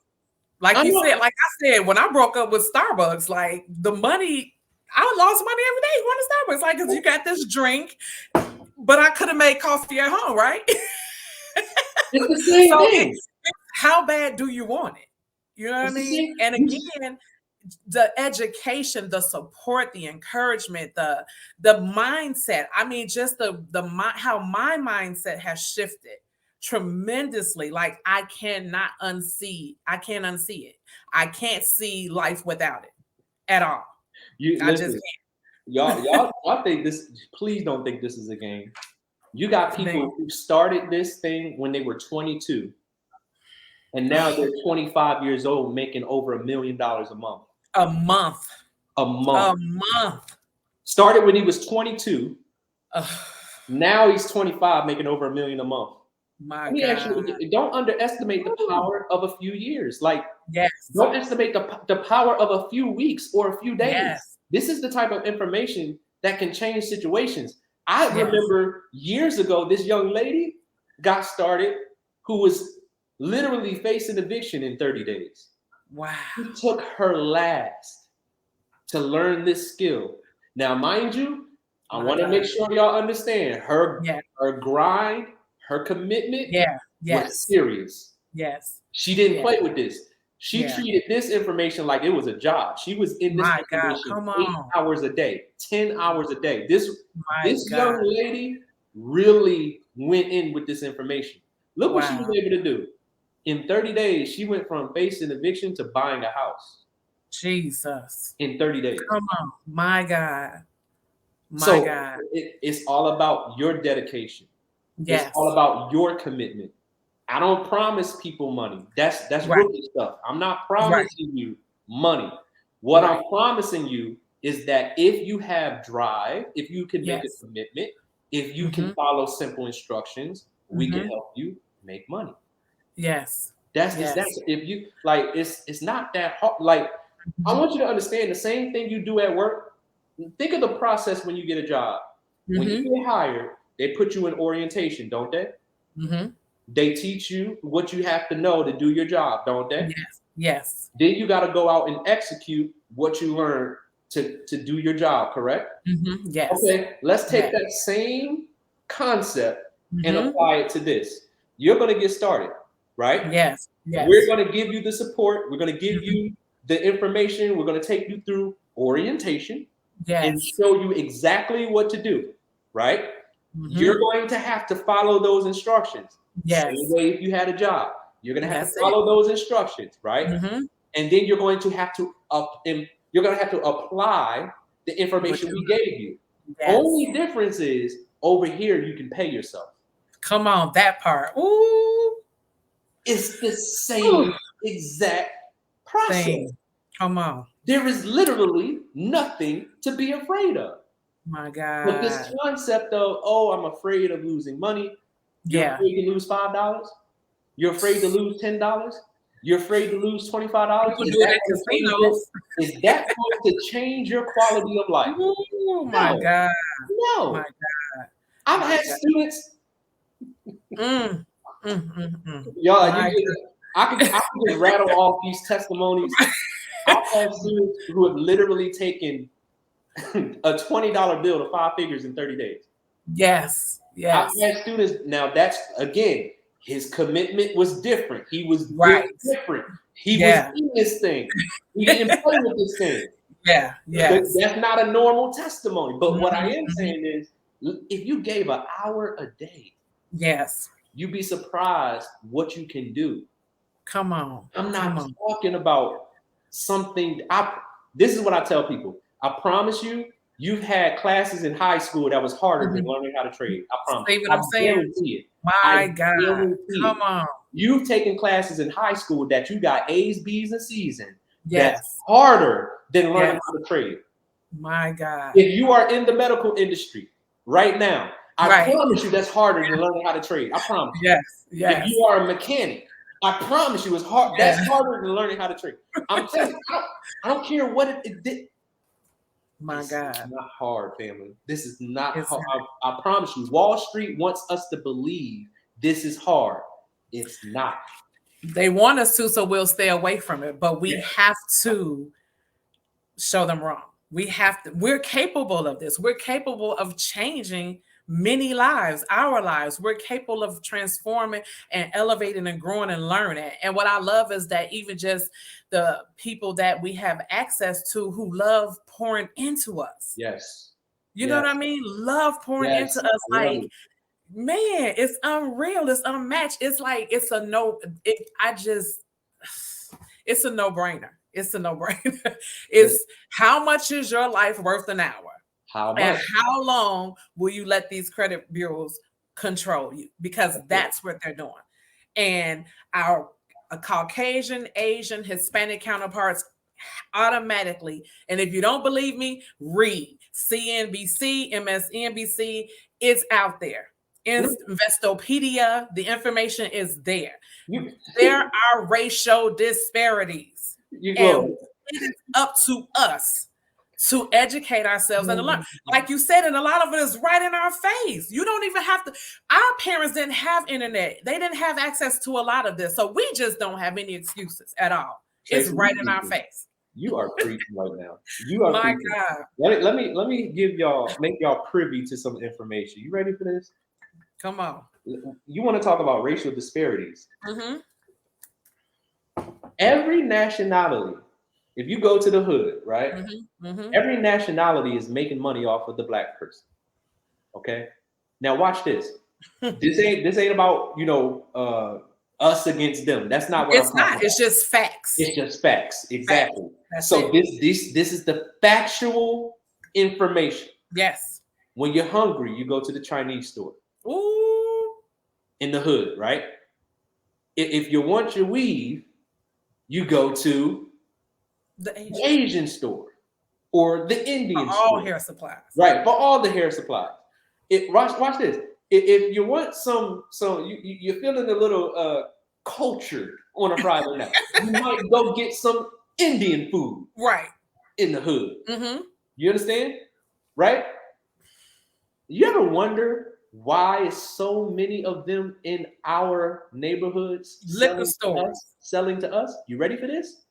like I you know. said, like I said, when I broke up with Starbucks, like the money, I lost money every day going to Starbucks, like because you got this drink, but I could have made coffee at home, right? It's the same So thing. how bad do you want it? You know what I It's the mean? same. And again, the education, the support, the encouragement, the mindset. I mean, just how my mindset has shifted tremendously. Like I can't unsee it. I can't see life without it at all. You I just listen, y'all think this. Please don't think this is a game. You got can't. people who started this thing when they were 22, and now they're 25 years old, making over $1 million a month. A month. A A month. month. Started when he was 22. Ugh, Now he's 25, making over $1 million a month. my Let me ask God. you, don't underestimate the Ooh. power of a few years. Like, Yes. don't estimate the power of a few weeks or a few days. Yes. This is the type of information that can change situations. I Yes. remember years ago, this young lady got started who was literally facing eviction in 30 days. Wow. It took her last to learn this skill. Now, mind you, I My want to make God. sure y'all understand Yeah. her grind, her commitment Yeah. was Yes. serious. Yes. She didn't Yeah. play with this. She Yeah. treated this information like it was a job. She was in this My God. information Come 8 on. hours a day, 10 hours a day. This My young God. lady really went in with this information. Look what she was Wow. able to do. In 30 days, she went from facing eviction to buying a house Jesus. in 30 days. Come on. My God. My So God. it's all about your dedication. It's all Yes. about your commitment. I don't promise people money. That's Right. rookie stuff. I'm not Right. promising you money. What I'm Right. promising you is that if you have drive, if you can make a Yes. commitment, if you can Mm-hmm. follow simple instructions, we can Mm-hmm. help you make money. Yes. That's Yes. if you like it's not that hard. Like I Mm-hmm. want you to understand the same thing you do at work. Think of the process when you get a job. When you Mm-hmm. get hired, they put you in orientation, don't they? Mm-hmm. They teach you what you have to know to do your job, don't they? Yes. Yes. Then you got to go out and execute what you learned to do your job, correct? Mm-hmm. Yes. Okay, let's take Yes. that same concept and Mm-hmm. apply it to this. You're going to get started, right? Yes. We're Yes. going to give you the support. We're going to give Mm-hmm. you the information. We're going to take you through orientation and Yes. show you exactly what to do, right? You're Mm-hmm. going to have to follow those instructions. Same Yes. way if you had a job, you're going to have to That's it. follow those instructions, right? Mm-hmm. And then you're going to have to apply the What information you we gave you. Yes. Only difference is over here you can pay yourself. Come on, that part. Ooh. It's the Ooh. same exact process. Thing. Come on. There is literally nothing to be afraid of. My But this God. concept of, oh, I'm afraid of losing money. You're Yeah. afraid to lose $5. You're afraid to lose $10. You're afraid to lose $25. People Is do it that at going to change your? casinos. Is that going to change your quality of life? Oh my No, God. no. My God. I've My had God. students. Y'all, My I can just rattle off these testimonies. I've had students who have literally taken a $20 bill to 5 figures in 30 days. Yes. I've Yes. had students. Now that's again, his commitment was different. He was built Right. different. He was Yeah. in this thing. He didn't play with this thing. Yeah. Yes. That's not a normal testimony. But what I am Mhm. saying is, if you gave an hour a day, Yes. you'd be surprised what you can do. Come on. I'm Come not on. talking about something. This is what I tell people. I promise you, you've had classes in high school that was harder than Mhm. learning how to trade. I promise. See what I I'm saying? guarantee it. My I God. guarantee Come it. on. You've taken classes in high school that you got A's, B's, and C's in. That's Yes. harder than learning Yes. how to trade. My God. If you are in the medical industry right now, I Right. promise you that's harder than learning how to trade. I promise you. Yes. If Yes. you are a mechanic, I promise you it's hard. Yeah. That's harder than learning how to trade. I'm telling you, I don't care what it did. My It's God. not hard, family. This is not It's hard. I promise you, Wall Street wants us to believe this is hard. It's not. They want us to, so we'll stay away from it. But we Yeah. have to show them wrong. We have to, we're capable of this. We're capable of changing many lives, our lives. We're capable of transforming and elevating and growing and learning. And what I love is that even just the people that we have access to who love pouring into us. Yes. You know Yes. what I mean? Love pouring Yes. into us. I love Like, it. man, it's unreal. It's unmatched. It's like, it's a no, it's a no-brainer. It's a no-brainer. It's how much is your life worth an hour? How And much? how long will you let these credit bureaus control you? Because that's what they're doing. And our Caucasian, Asian, Hispanic counterparts automatically, and if you don't believe me, read CNBC, MSNBC, it's out there. Investopedia, the information is there. You, There are racial disparities, you and go. it is up to us to educate ourselves and to learn. Like you said, and a lot of it is right in our face. You don't even have to. Our parents didn't have internet. They didn't have access to a lot of this. So we just don't have any excuses at all. It's Tracy, right in our face. You are preaching right now. You are My preaching. God. Let me make y'all privy to some information. You ready for this? Come on. You want to talk about racial disparities? Mm-hmm. Every nationality, if you go to the hood, right? Mm-hmm. Mm-hmm. Every nationality is making money off of the black person. Okay. Now watch this. This ain't about us against them. That's not what It's I'm talking not. It's just facts. It's just facts. Exactly. That's so it. this is the factual information. Yes. When you're hungry, you go to the Chinese store. Ooh. In the hood, right? If you want your weave, you go to The Asian store or the Indian all store. hair supplies. Right, for all the hair supplies. Watch this. If you want you're feeling a little cultured on a Friday night, you might go get some Indian food. Right. In the hood. Mm-hmm. You understand? Right? You ever wonder why is so many of them in our neighborhoods Liquor stores selling to us? You ready for this?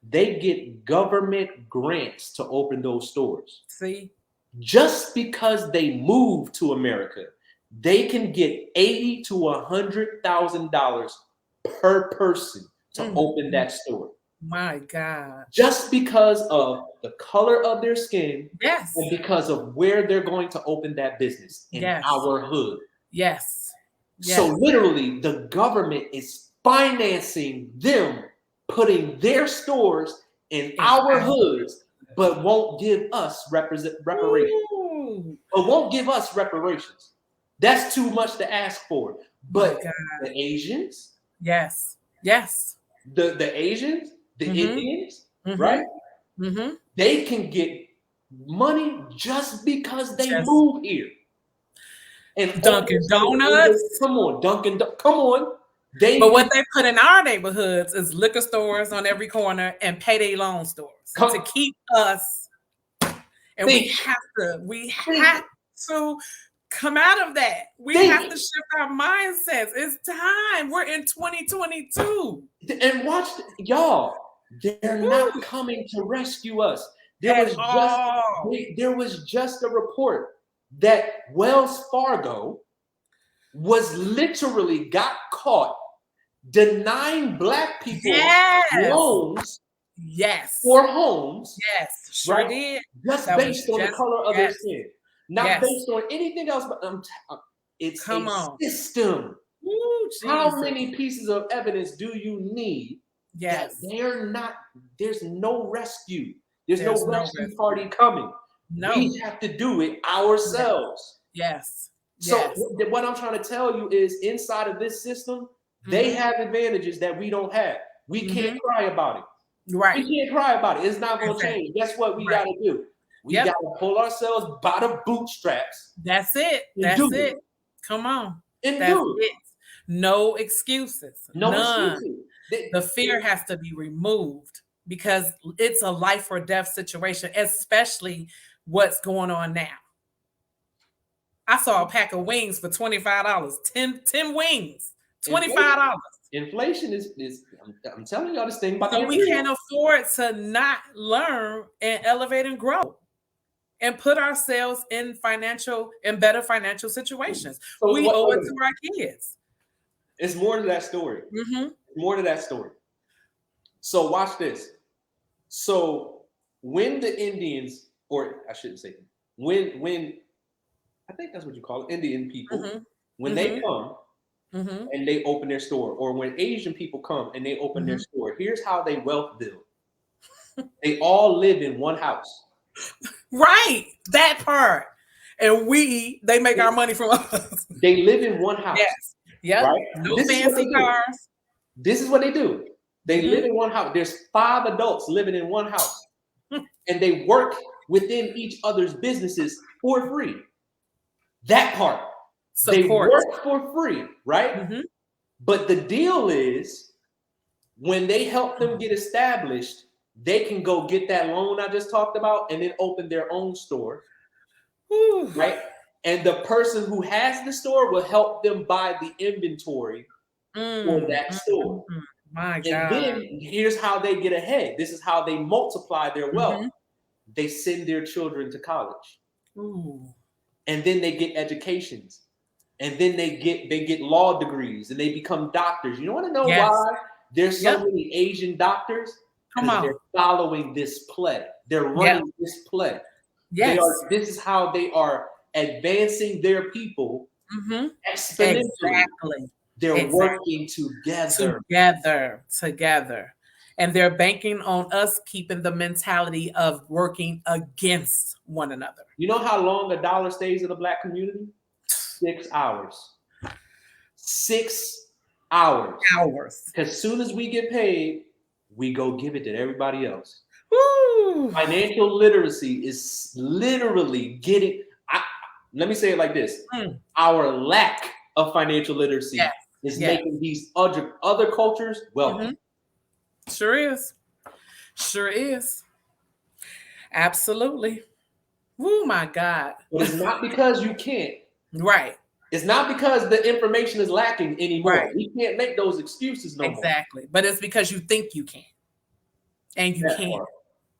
They get government grants to open those stores. See? Just because they move to America, they can get $80,000 to $100,000 per person to open that store. My God. Just because of the color of their skin. Yes. And because of where they're going to open that business in our hood. Yes. So literally, the government is financing them putting their stores in our hoods, but won't give us reparations. But won't give us reparations. That's too much to ask for. But the Asians, yes, the Asians, the Indians, right? Mm-hmm. They can get money just because they move here. And Dunkin' Donuts. Come on, come on. But what they put in our neighborhoods is liquor stores on every corner and payday loan stores to keep us. And we have to come out of that. We have to shift our mindsets. It's time. We're in 2022. And watch, y'all, they're not coming to rescue us. There was just a report that Wells Fargo was literally got caught denying Black people loans for homes. Yes, sure did. Just based on the color of their skin. Not based on anything else, but it's a system. Ooh, how many pieces of evidence do you need? Yes. There's no rescue. There's no rescue party coming. No. We have to do it ourselves. Yes. So what I'm trying to tell you is inside of this system, they have advantages that we don't have. We can't cry about it. Right. We can't cry about it. It's not going to change. Guess what we got to do? We got to pull ourselves by the bootstraps. That's it. That's it. Come on. And That's do it. No excuses. None. Excuses. The fear has to be removed because it's a life or death situation, especially what's going on now. I saw a pack of wings for $25. 10 wings. $25. Inflation is I'm telling y'all this thing about so we can't afford to not learn and elevate and grow and put ourselves in better financial situations. So we owe it to our kids. It's more to that story. More to that story. So watch this. So when the Indians, or I shouldn't say when I think that's what you call it, Indian people, when they come and they open their store, or when Asian people come and they open their store, here's how they wealth build. They all live in one house. Right. That part. And they make our money from us. They live in one house. Yes. Yep. Right? No fancy cars. This is what they do. They live in one house. There's 5 adults living in one house. And they work within each other's businesses for free. That part. Support. They work for free, right? But the deal is when they help them get established, they can go get that loan I just talked about and then open their own store. Right? And the person who has the store will help them buy the inventory for that store. My God. And then here's how they get ahead. This is how they multiply their wealth. They send their children to college. And then they get educations. And then they get law degrees and they become doctors. You want to know why there's so many Asian doctors? They're following this play. They're running this play. Yes. This is how they are advancing their people exponentially. Exactly. They're working together. Together. And they're banking on us keeping the mentality of working against one another. You know how long a dollar stays in the Black community? 6 hours. 6 hours. Because as soon as we get paid, we go give it to everybody else. Woo. Financial literacy is literally getting, let me say it like this. Our lack of financial literacy is making these other cultures wealthy. Sure is. Sure is. Absolutely. Oh my God. But it's not because you can't. Right. It's not because the information is lacking anymore. Right. We can't make those excuses no more. Exactly. But it's because you think you can. And you can't.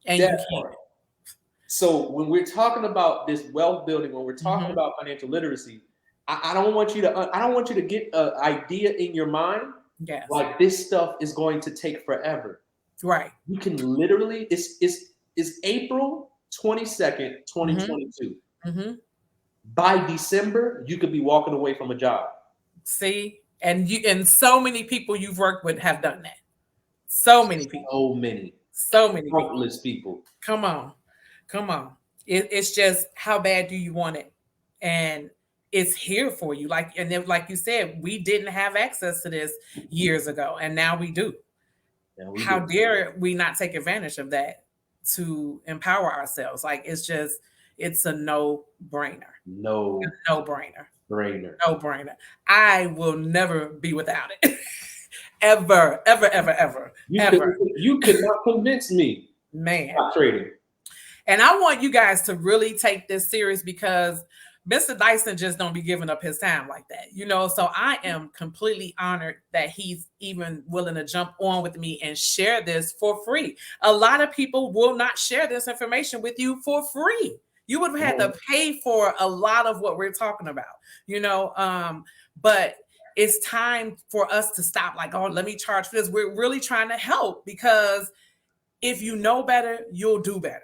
And you can't. So when we're talking about this wealth building, when we're talking about financial literacy, I don't want you to get an idea in your mind like this stuff is going to take forever. Right. You can literally, it's April 22nd, 2022. By December, you could be walking away from a job. See, and so many people you've worked with have done that. So many people. So many countless people. Come on. It's just how bad do you want it? And it's here for you. Like you said, we didn't have access to this years ago, and now we do. How dare we not take advantage of that? to empower ourselves. Like it's a no-brainer. No No-brainer. brainer. No-brainer. I will never be without it. Ever, ever, ever, ever, ever. You could not convince me. Man. Stop trading. And I want you guys to really take this serious because Mr. Dyson just don't be giving up his time like that, you know? So I am completely honored that he's even willing to jump on with me and share this for free. A lot of people will not share this information with you for free. You would have had to pay for a lot of what we're talking about, you know? But it's time for us to stop like, oh, let me charge for this. We're really trying to help because if you know better, you'll do better.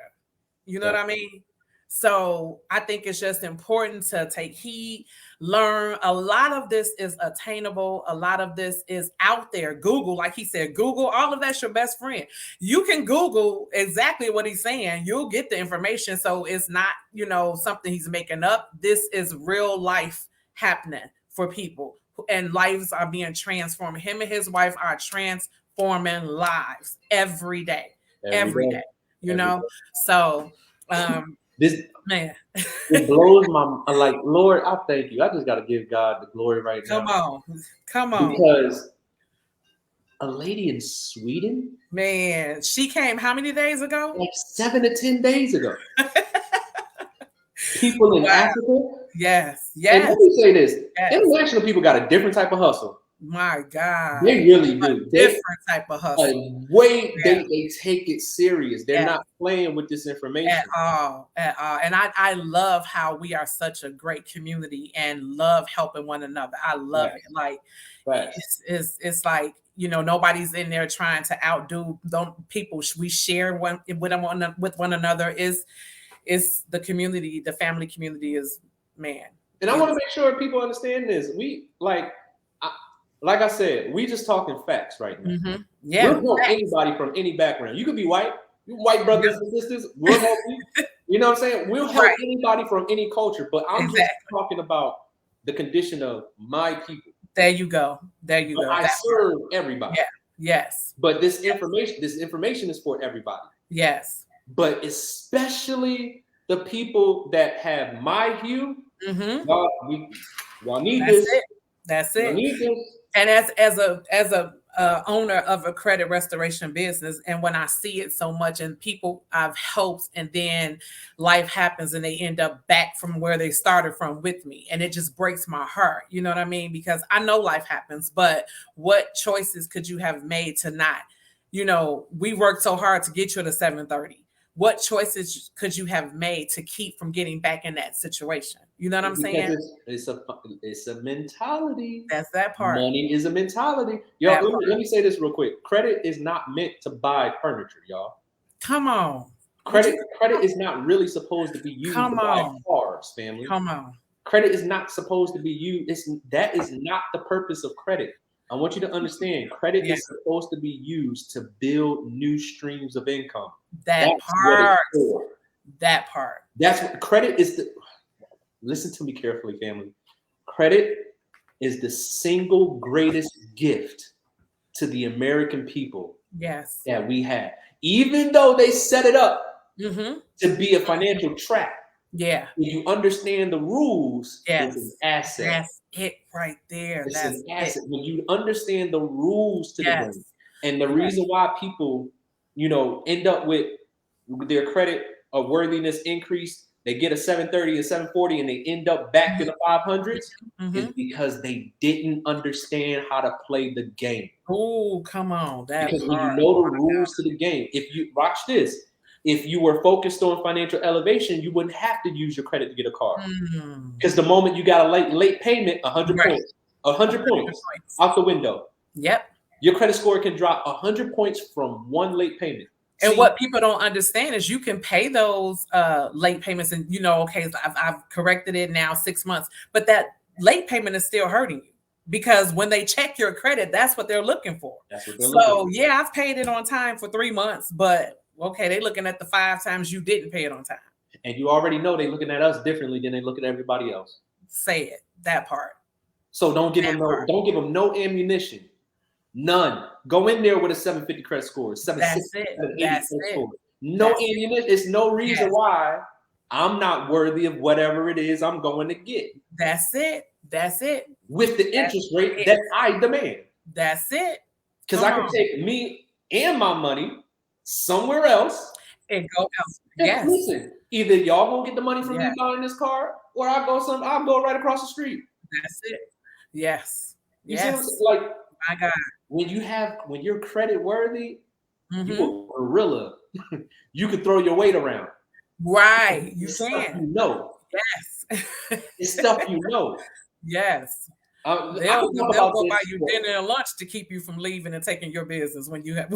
You know what I mean? So I think it's just important to take heed, learn. A lot of this is attainable. A lot of this is out there. Google, like he said, Google, all of that's your best friend. You can Google exactly what he's saying. You'll get the information. So it's not, you know, something he's making up. This is real life happening for people, and lives are being transformed. Him and his wife are transforming lives every day. Every day. You know, so this man, it blows my like, Lord, I thank you. I just got to give God the glory right now. Come on, because a lady in Sweden, man, she came how many days ago? Like 7 to 10 days ago. People in Africa, yes. And let me say this: international people got a different type of hustle. My God, they really do. Different type of hustle. They take it serious. They're not playing with this information at all. And I love how we are such a great community and love helping one another. I love it. Like it's like, you know, nobody's in there trying to outdo people. We share with one another. Is the community, the family community is man. And I want to make sure people understand this. We like I said, we just talking facts right now. Mm-hmm. Yeah, we'll help anybody from any background. You could be white, brothers and sisters. We'll help you. You know what I'm saying? We'll help anybody from any culture. But I'm just talking about the condition of my people. There you go. I serve everybody. Yeah. Yes. But this information is for everybody. Yes. But especially the people that have my hue. Mm-hmm. Y'all need this. That's it. Need this. And as a owner of a credit restoration business, and when I see it so much, and people I've helped, and then life happens, and they end up back from where they started from with me, and it just breaks my heart. You know what I mean? Because I know life happens, but what choices could you have made to not? You know, we worked so hard to get you to 730. What choices could you have made to keep from getting back in that situation? You know what I'm saying? It's a mentality. That's that part. Money is a mentality. Y'all, let me say this real quick. Credit is not meant to buy furniture, y'all. Come on. Credit is not really supposed to be used to buy cars, family. Come on. Credit is not supposed to be used. That is not the purpose of credit. I want you to understand, credit is supposed to be used to build new streams of income. That's part. That's what credit is. Listen to me carefully, family. Credit is the single greatest gift to the American people that we have. Even though they set it up to be a financial trap. Yeah. When you understand the rules, it's an asset. That's it right there. It's an asset. When you understand the rules to the game. And the reason why people, you know, end up with their credit or worthiness increase, they get a 730 and 740 and they end up back in the 500s is because they didn't understand how to play the game. Oh, come on. Because when you know the rules to the game, if you watch this, if you were focused on financial elevation, you wouldn't have to use your credit to get a car. Because the moment you got a late payment, 100 points, 100 points out the window. Yep. Your credit score can drop 100 points from one late payment. And what people don't understand is you can pay those late payments, and you know, okay, I've corrected it now 6 months, but that late payment is still hurting you because when they check your credit, that's what they're looking for. That's what they're looking for. Yeah, I've paid it on time for 3 months, but okay, they're looking at the 5 times you didn't pay it on time. And you already know they're looking at us differently than they look at everybody else. Say it, that part. So don't give them no ammunition. None. Go in there with a 750 credit score, 760, 780 credit score. No ammunition. It's no reason why I'm not worthy of whatever it is I'm going to get. That's it. That's it. With the interest rate that I demand. That's it. Because I can take me and my money somewhere else and go else. Yes. Listen, either y'all gonna get the money from me buying this car, or I'll go right across the street. That's it. Yes. You see what I'm saying? Like, my God. When you're credit worthy, you're a gorilla. You can throw your weight around. Right. You can. You know. Yes. It's stuff you know. Yes. They'll go buy you dinner and lunch to keep you from leaving and taking your business when you have.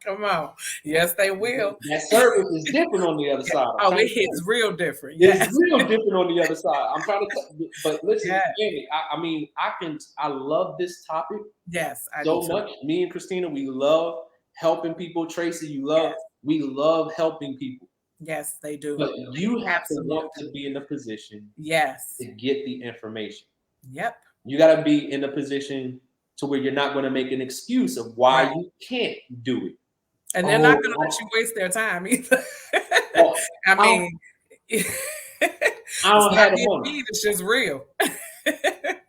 Come on. Yes, they will. That service is different on the other side. Oh, it hits real different. It's real different on the other side. I'm trying to but listen, Annie, I love this topic. Yes, I so much. Me and Christina, we love helping people. Tracy, we love helping people. Yes, they do. But you have to want to be in a position to get the information. Yep. You got to be in a position to where you're not going to make an excuse of why you can't do it. And they're not going to let you waste their time either. I mean, I don't have the money. It's just real. I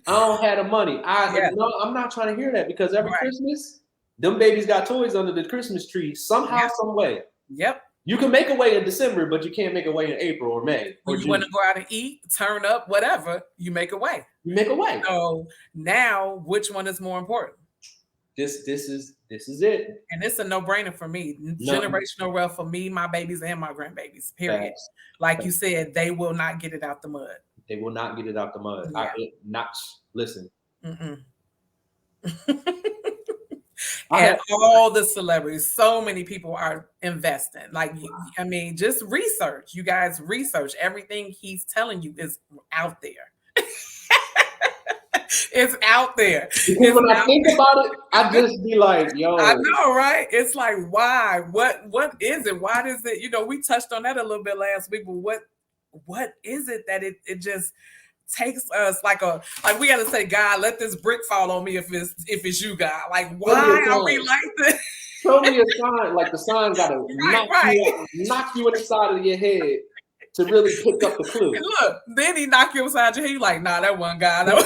don't have the money. I'm not trying to hear that because every Christmas, them babies got toys under the Christmas tree somehow, some way. Yep. You can make a way in December, but you can't make a way in April or May. When you want to go out and eat, turn up, whatever, you make a way. You make a way. So now, which one is more important? This is it. And it's a no-brainer for me. Generational wealth for me, my babies, and my grandbabies. Period. Facts. Like you said, they will not get it out the mud. They will not get it out the mud. Yeah. Listen. And all the celebrities, so many people are investing. Like, I mean, just research. You guys research. Everything he's telling you is out there. It's out there. Because when I think about it, I just be like, yo. I know, right? It's like, why? What is it? Why does it? You know, we touched on that a little bit last week, but what is it that it just takes us like we gotta say, God, let this brick fall on me if it's you, God. Like, why are we like this? Show me a sign. Like the sign gotta knock you in the side of your head to really pick up the clue. And look, then he knock you upside your head. You like, nah, that wasn't God.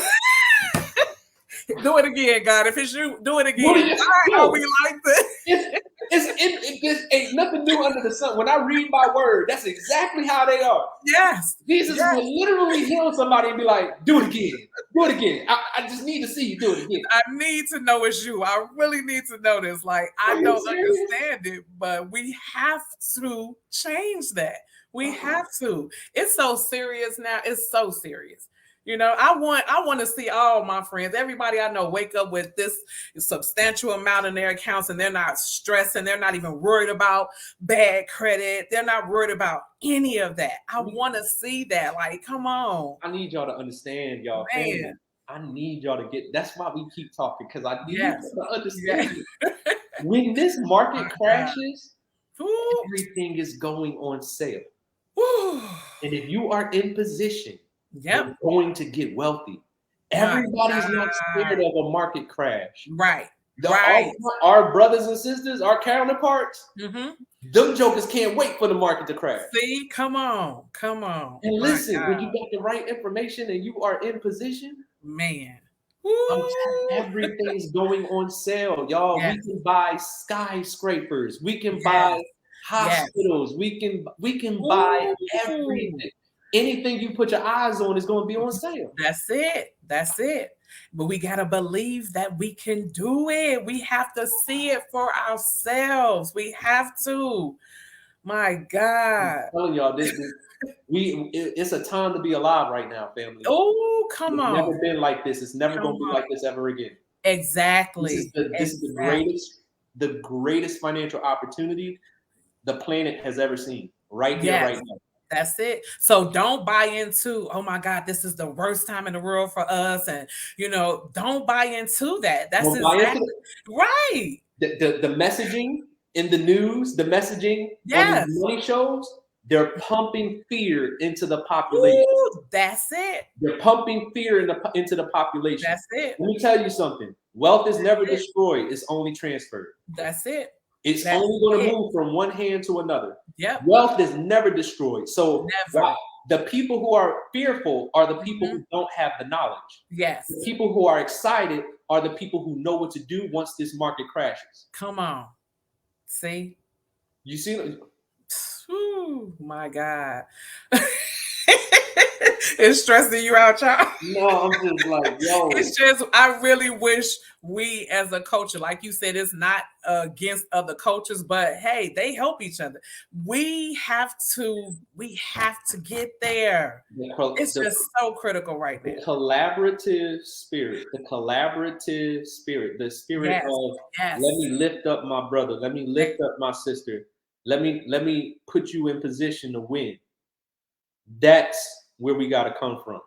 Do it again, God. If it's you, do it again. Why are we like this? It ain't nothing new under the sun. When I read my word, that's exactly how they are. Yes. Jesus will literally heal somebody and be like, do it again. Do it again. I just need to see you do it again. I need to know it's you. I really need to know this. Like, I don't understand it, but we have to change that. We have to. It's so serious now. It's so serious. You know, I want to see all my friends, everybody I know, wake up with this substantial amount in their accounts, and they're not stressing. They're not even worried about bad credit. They're not worried about any of that. I want to see that. Like, come on. I need y'all to understand, y'all. Family. I need y'all to get. That's why we keep talking, because I need y'all to understand. When this market crashes, everything is going on sale. And if you are in position, you're going to get wealthy. Everybody's not scared of a market crash. Right. Our brothers and sisters, our counterparts, them jokers can't wait for the market to crash. See, come on. And listen, when you got the right information and you are in position, man, everything's going on sale, y'all. We can buy skyscrapers. We can buy hospitals. We can buy everything. Anything you put your eyes on is going to be on sale. That's it. But we got to believe that we can do it. We have to see it for ourselves. We have to. My God. I'm telling y'all, it's a time to be alive right now, family. Oh, come on. It's never been like this. It's never going to be like this ever again. Exactly. This is the greatest financial opportunity the planet has ever seen. Right here, right now. That's it. So don't buy into, oh my God, this is the worst time in the world for us. And, you know, don't buy into that. That's exactly right. The messaging in the news, the messaging on the money shows, they're pumping fear into the population. Ooh, that's it. They're pumping fear into the population. That's it. Let me tell you something. Wealth is never destroyed. It's only transferred. That's it. It's That's only going to it. move from one hand to another. Yep. Wealth is never destroyed. So Never. the people who are fearful are the people who don't have the knowledge. Yes. The people who are excited are the people who know what to do once this market crashes. Come on. See? You see? Ooh, my God. It's stressing you out, y'all. No, I'm just like, yo. It's just, I really wish we as a culture, like you said, it's not against other cultures, but hey, they help each other. We have to get there. It's just so critical right now. The collaborative spirit, the spirit of let me lift up my brother, let me lift up my sister, let me put you in position to win. That's where we got to come from,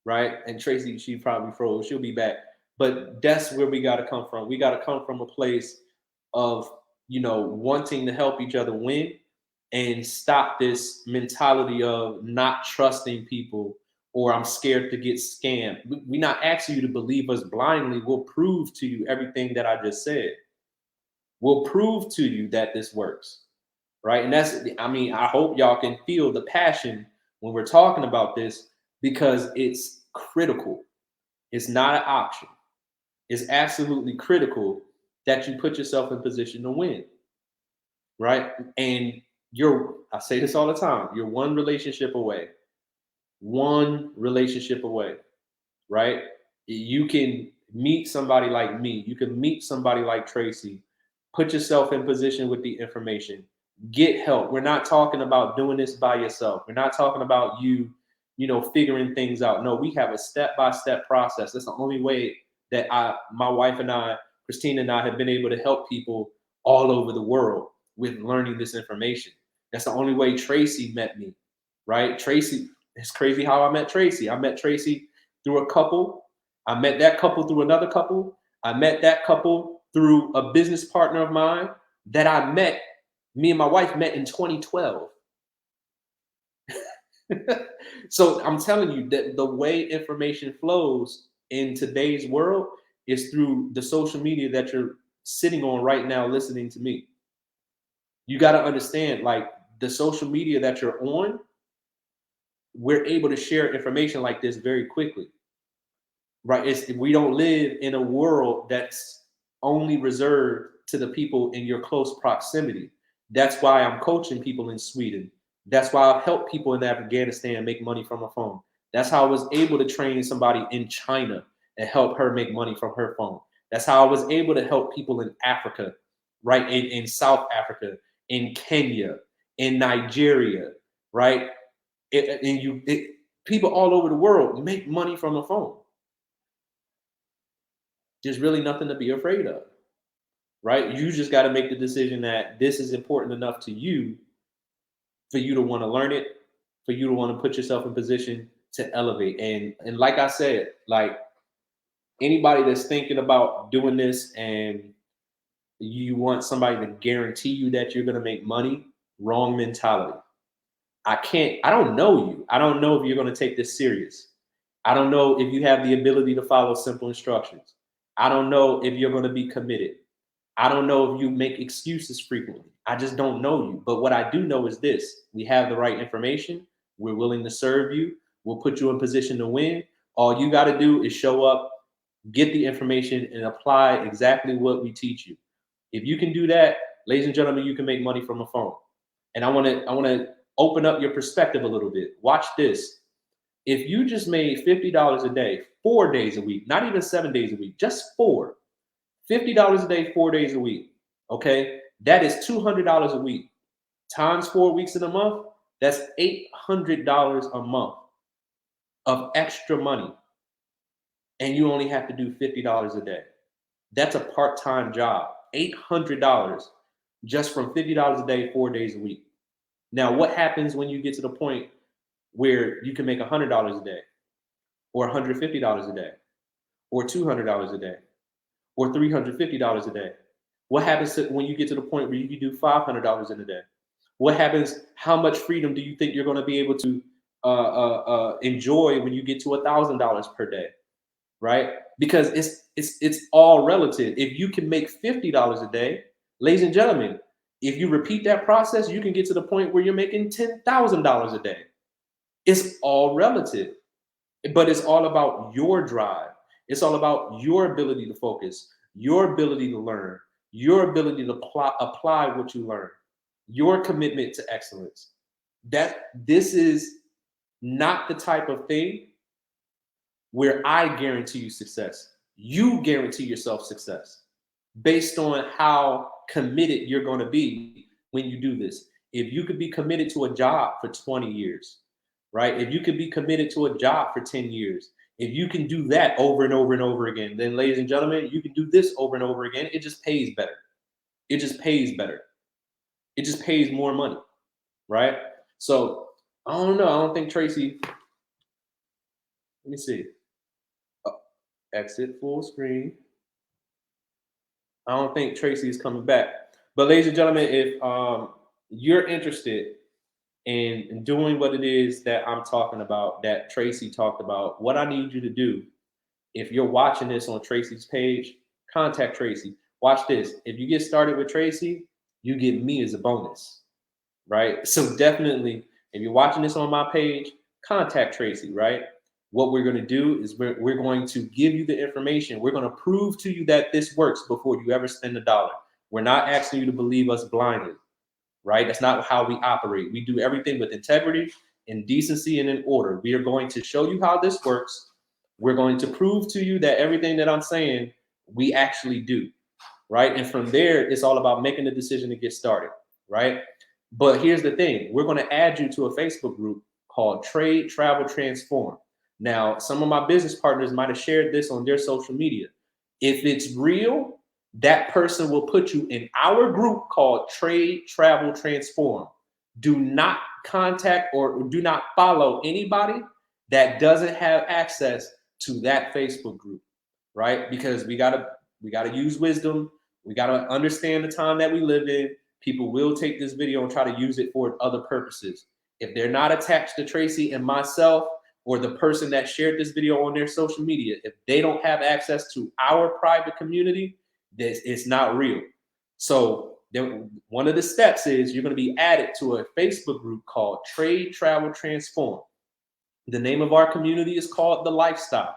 right? And Tracy, she probably froze. She'll be back, but that's where we got to come from. We got to come from a place of wanting to help each other win and stop this mentality of not trusting people or I'm scared to get scammed. We're not asking you to believe us blindly. We'll prove to you everything that I just said. We'll prove to you that this works, right? And I hope y'all can feel the passion when we're talking about this because it's critical. It's not an option. It's absolutely critical that you put yourself in position to win, right? And I say this all the time, you're one relationship away, right? You can meet somebody like me. You can meet somebody like Tracy. Put yourself in position with the information. Get help. We're not talking about doing this by yourself. We're not talking about you figuring things out. No, we have a step-by-step process. That's the only way that my wife and I, Christina and I, have been able to help people all over the world with learning this information. That's the only way Tracy met me, right? Tracy, it's crazy how I met Tracy. I met Tracy through a couple. I met that couple through another couple. I met that couple through a business partner of mine that me and my wife met in 2012. So I'm telling you that the way information flows in today's world is through the social media that you're sitting on right now, listening to me. You got to understand, like the social media that you're on, we're able to share information like this very quickly, right? We don't live in a world that's only reserved to the people in your close proximity. That's why I'm coaching people in Sweden. That's why I've helped people in Afghanistan make money from a phone. That's how I was able to train somebody in China and help her make money from her phone. That's how I was able to help people in Africa, right? In South Africa, in Kenya, in Nigeria, right? People all over the world make money from a phone. There's really nothing to be afraid of, right? You just got to make the decision that this is important enough to you for you to want to learn it, for you to want to put yourself in position to elevate. And like I said, like anybody that's thinking about doing this and you want somebody to guarantee you that you're going to make money, wrong mentality. I don't know you. I don't know if you're going to take this serious. I don't know if you have the ability to follow simple instructions. I don't know if you're going to be committed. I don't know if you make excuses frequently. I just don't know you. But what I do know is this: we have the right information. We're willing to serve you. We'll put you in position to win. All you got to do is show up, get the information, and apply exactly what we teach you. If you can do that, ladies and gentlemen, you can make money from a phone. And I want to open up your perspective a little bit. Watch this. If you just made $50 a day, 4 days a week, not even 7 days a week, just $50 a day, 4 days a week. Okay, that is $200 a week times 4 weeks in a month. That's $800 a month of extra money, and you only have to do $50 a day. That's a part-time job. $800 just from $50 a day, 4 days a week. Now, what happens when you get to the point where you can make $100 a day, or $150 a day, or $200 a day, or $350 a day? What happens when you get to the point where you can do $500 in a day? What happens? How much freedom do you think you're going to be able to enjoy when you get to $1,000 per day? Right? Because it's all relative. If you can make $50 a day, Ladies and gentlemen, if you repeat that process, you can get to the point where you're making $10,000 a day. It's all relative, but it's all about your drive. It's all about your ability to focus, your ability to learn, your ability to apply what you learn, your commitment to excellence. That this is not the type of thing where I guarantee you success. You guarantee yourself success based on how committed you're going to be when you do this. If you could be committed to a job for 20 years, right? If you could be committed to a job for 10 years, if you can do that over and over and over again, then ladies and gentlemen, you can do this over and over again. It just pays better. It just pays better. It just pays more money, right? So I don't know. I don't think Tracy, let me see. Exit full screen. I don't think Tracy is coming back. But ladies and gentlemen, if you're interested in doing what it is that I'm talking about, that Tracy talked about, what I need you to do, if you're watching this on Tracy's page, contact Tracy. Watch this. If you get started with Tracy, you get me as a bonus, right? So definitely, if you're watching this on my page, contact Tracy, right? What we're going to do is we're going to give you the information. We're going to prove to you that this works before you ever spend a dollar. We're not asking you to believe us blindly, right? That's not how we operate. We do everything with integrity, in decency, and in order. We are going to show you how this works. We're going to prove to you that everything that I'm saying, we actually do, right? And from there, it's all about making the decision to get started, right? But here's the thing. We're going to add you to a Facebook group called Trade, Travel, Transform. Now, some of my business partners might have shared this on their social media. If it's real, that person will put you in our group called Trade, Travel, Transform. Do not contact or do not follow anybody that doesn't have access to that Facebook group, right? Because we gotta use wisdom. We gotta understand the time that we live in. People will take this video and try to use it for other purposes. If they're not attached to Tracy and myself, or the person that shared this video on their social media, if they don't have access to our private community, this it's not real. So one of the steps is you're going to be added to a Facebook group called Trade, Travel, Transform. The name of our community is called The Lifestyle.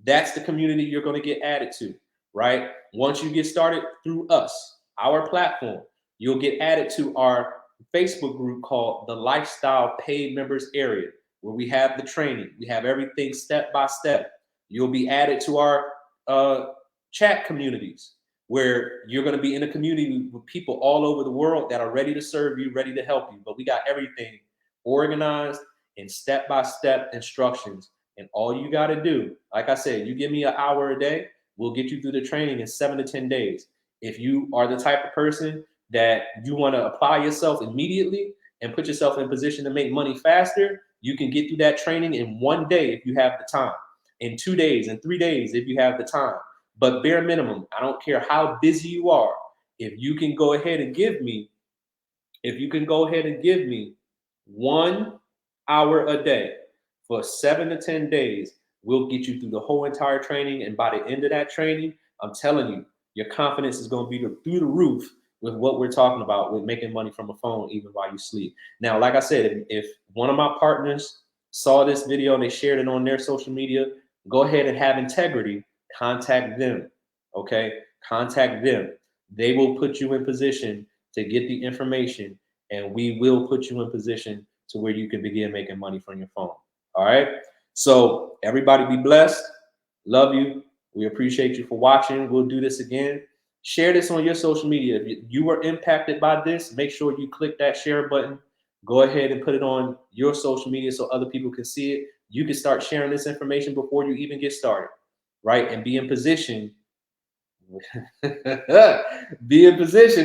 That's the community you're going to get added to, right? Once you get started through us, our platform, you'll get added to our Facebook group called The Lifestyle Paid Members Area, where we have the training. We have everything step by step. You'll be added to our chat communities, where you're going to be in a community with people all over the world that are ready to serve you, ready to help you. But we got everything organized in step-by-step instructions. And all you got to do, like I said, you give me an hour a day, we'll get you through the training in 7 to 10 days. If you are the type of person that you want to apply yourself immediately and put yourself in a position to make money faster, you can get through that training in 1 day if you have the time, in 2 days, in 3 days if you have the time. But bare minimum, I don't care how busy you are, if you can go ahead and give me 1 hour a day for 7 to 10 days, we'll get you through the whole entire training. And by the end of that training, I'm telling you, your confidence is going to be through the roof with what we're talking about with making money from a phone even while you sleep. Now, like I said, if one of my partners saw this video and they shared it on their social media, go ahead and have integrity. Contact them, okay? Contact them. They will put you in position to get the information, and we will put you in position to where you can begin making money from your phone. All right? So everybody be blessed. Love you. We appreciate you for watching. We'll do this again. Share this on your social media. If you were impacted by this, make sure you click that share button. Go ahead and put it on your social media so other people can see it. You can start sharing this information before you even get started, right? And be in position to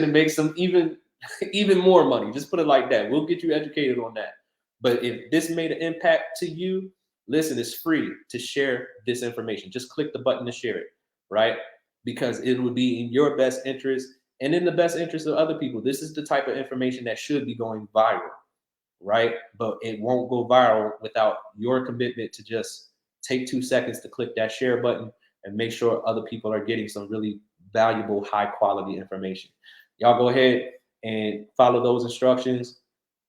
make some even more money. Just put it like that. We'll get you educated on that. But if this made an impact to you, listen, it's free to share this information. Just click the button to share it, right? Because it would be in your best interest and in the best interest of other people. This is the type of information that should be going viral, right? But it won't go viral without your commitment to just take 2 seconds to click that share button and make sure other people are getting some really valuable, high quality information. Y'all go ahead and follow those instructions.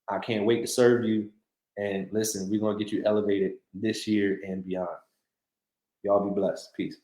I can't wait to serve you. And listen, we're going to get you elevated this year and beyond. Y'all be blessed. Peace.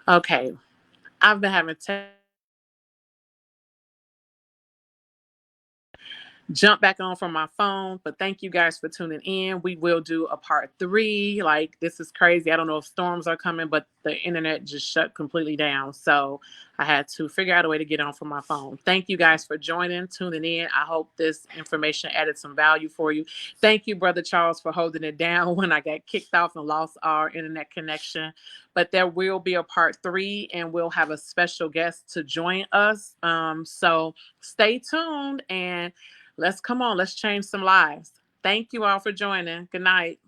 Okay. I've been having jump back on from my phone. But thank you guys for tuning in. We will do a part 3. Like, this is crazy. I don't know if storms are coming, but the internet just shut completely down. So I had to figure out a way to get on from my phone. Thank you guys for joining, tuning in. I hope this information added some value for you. Thank you, Brother Charles, for holding it down when I got kicked off and lost our internet connection. But there will be a part 3, and we'll have a special guest to join us. So stay tuned, and let's change some lives. Thank you all for joining. Good night.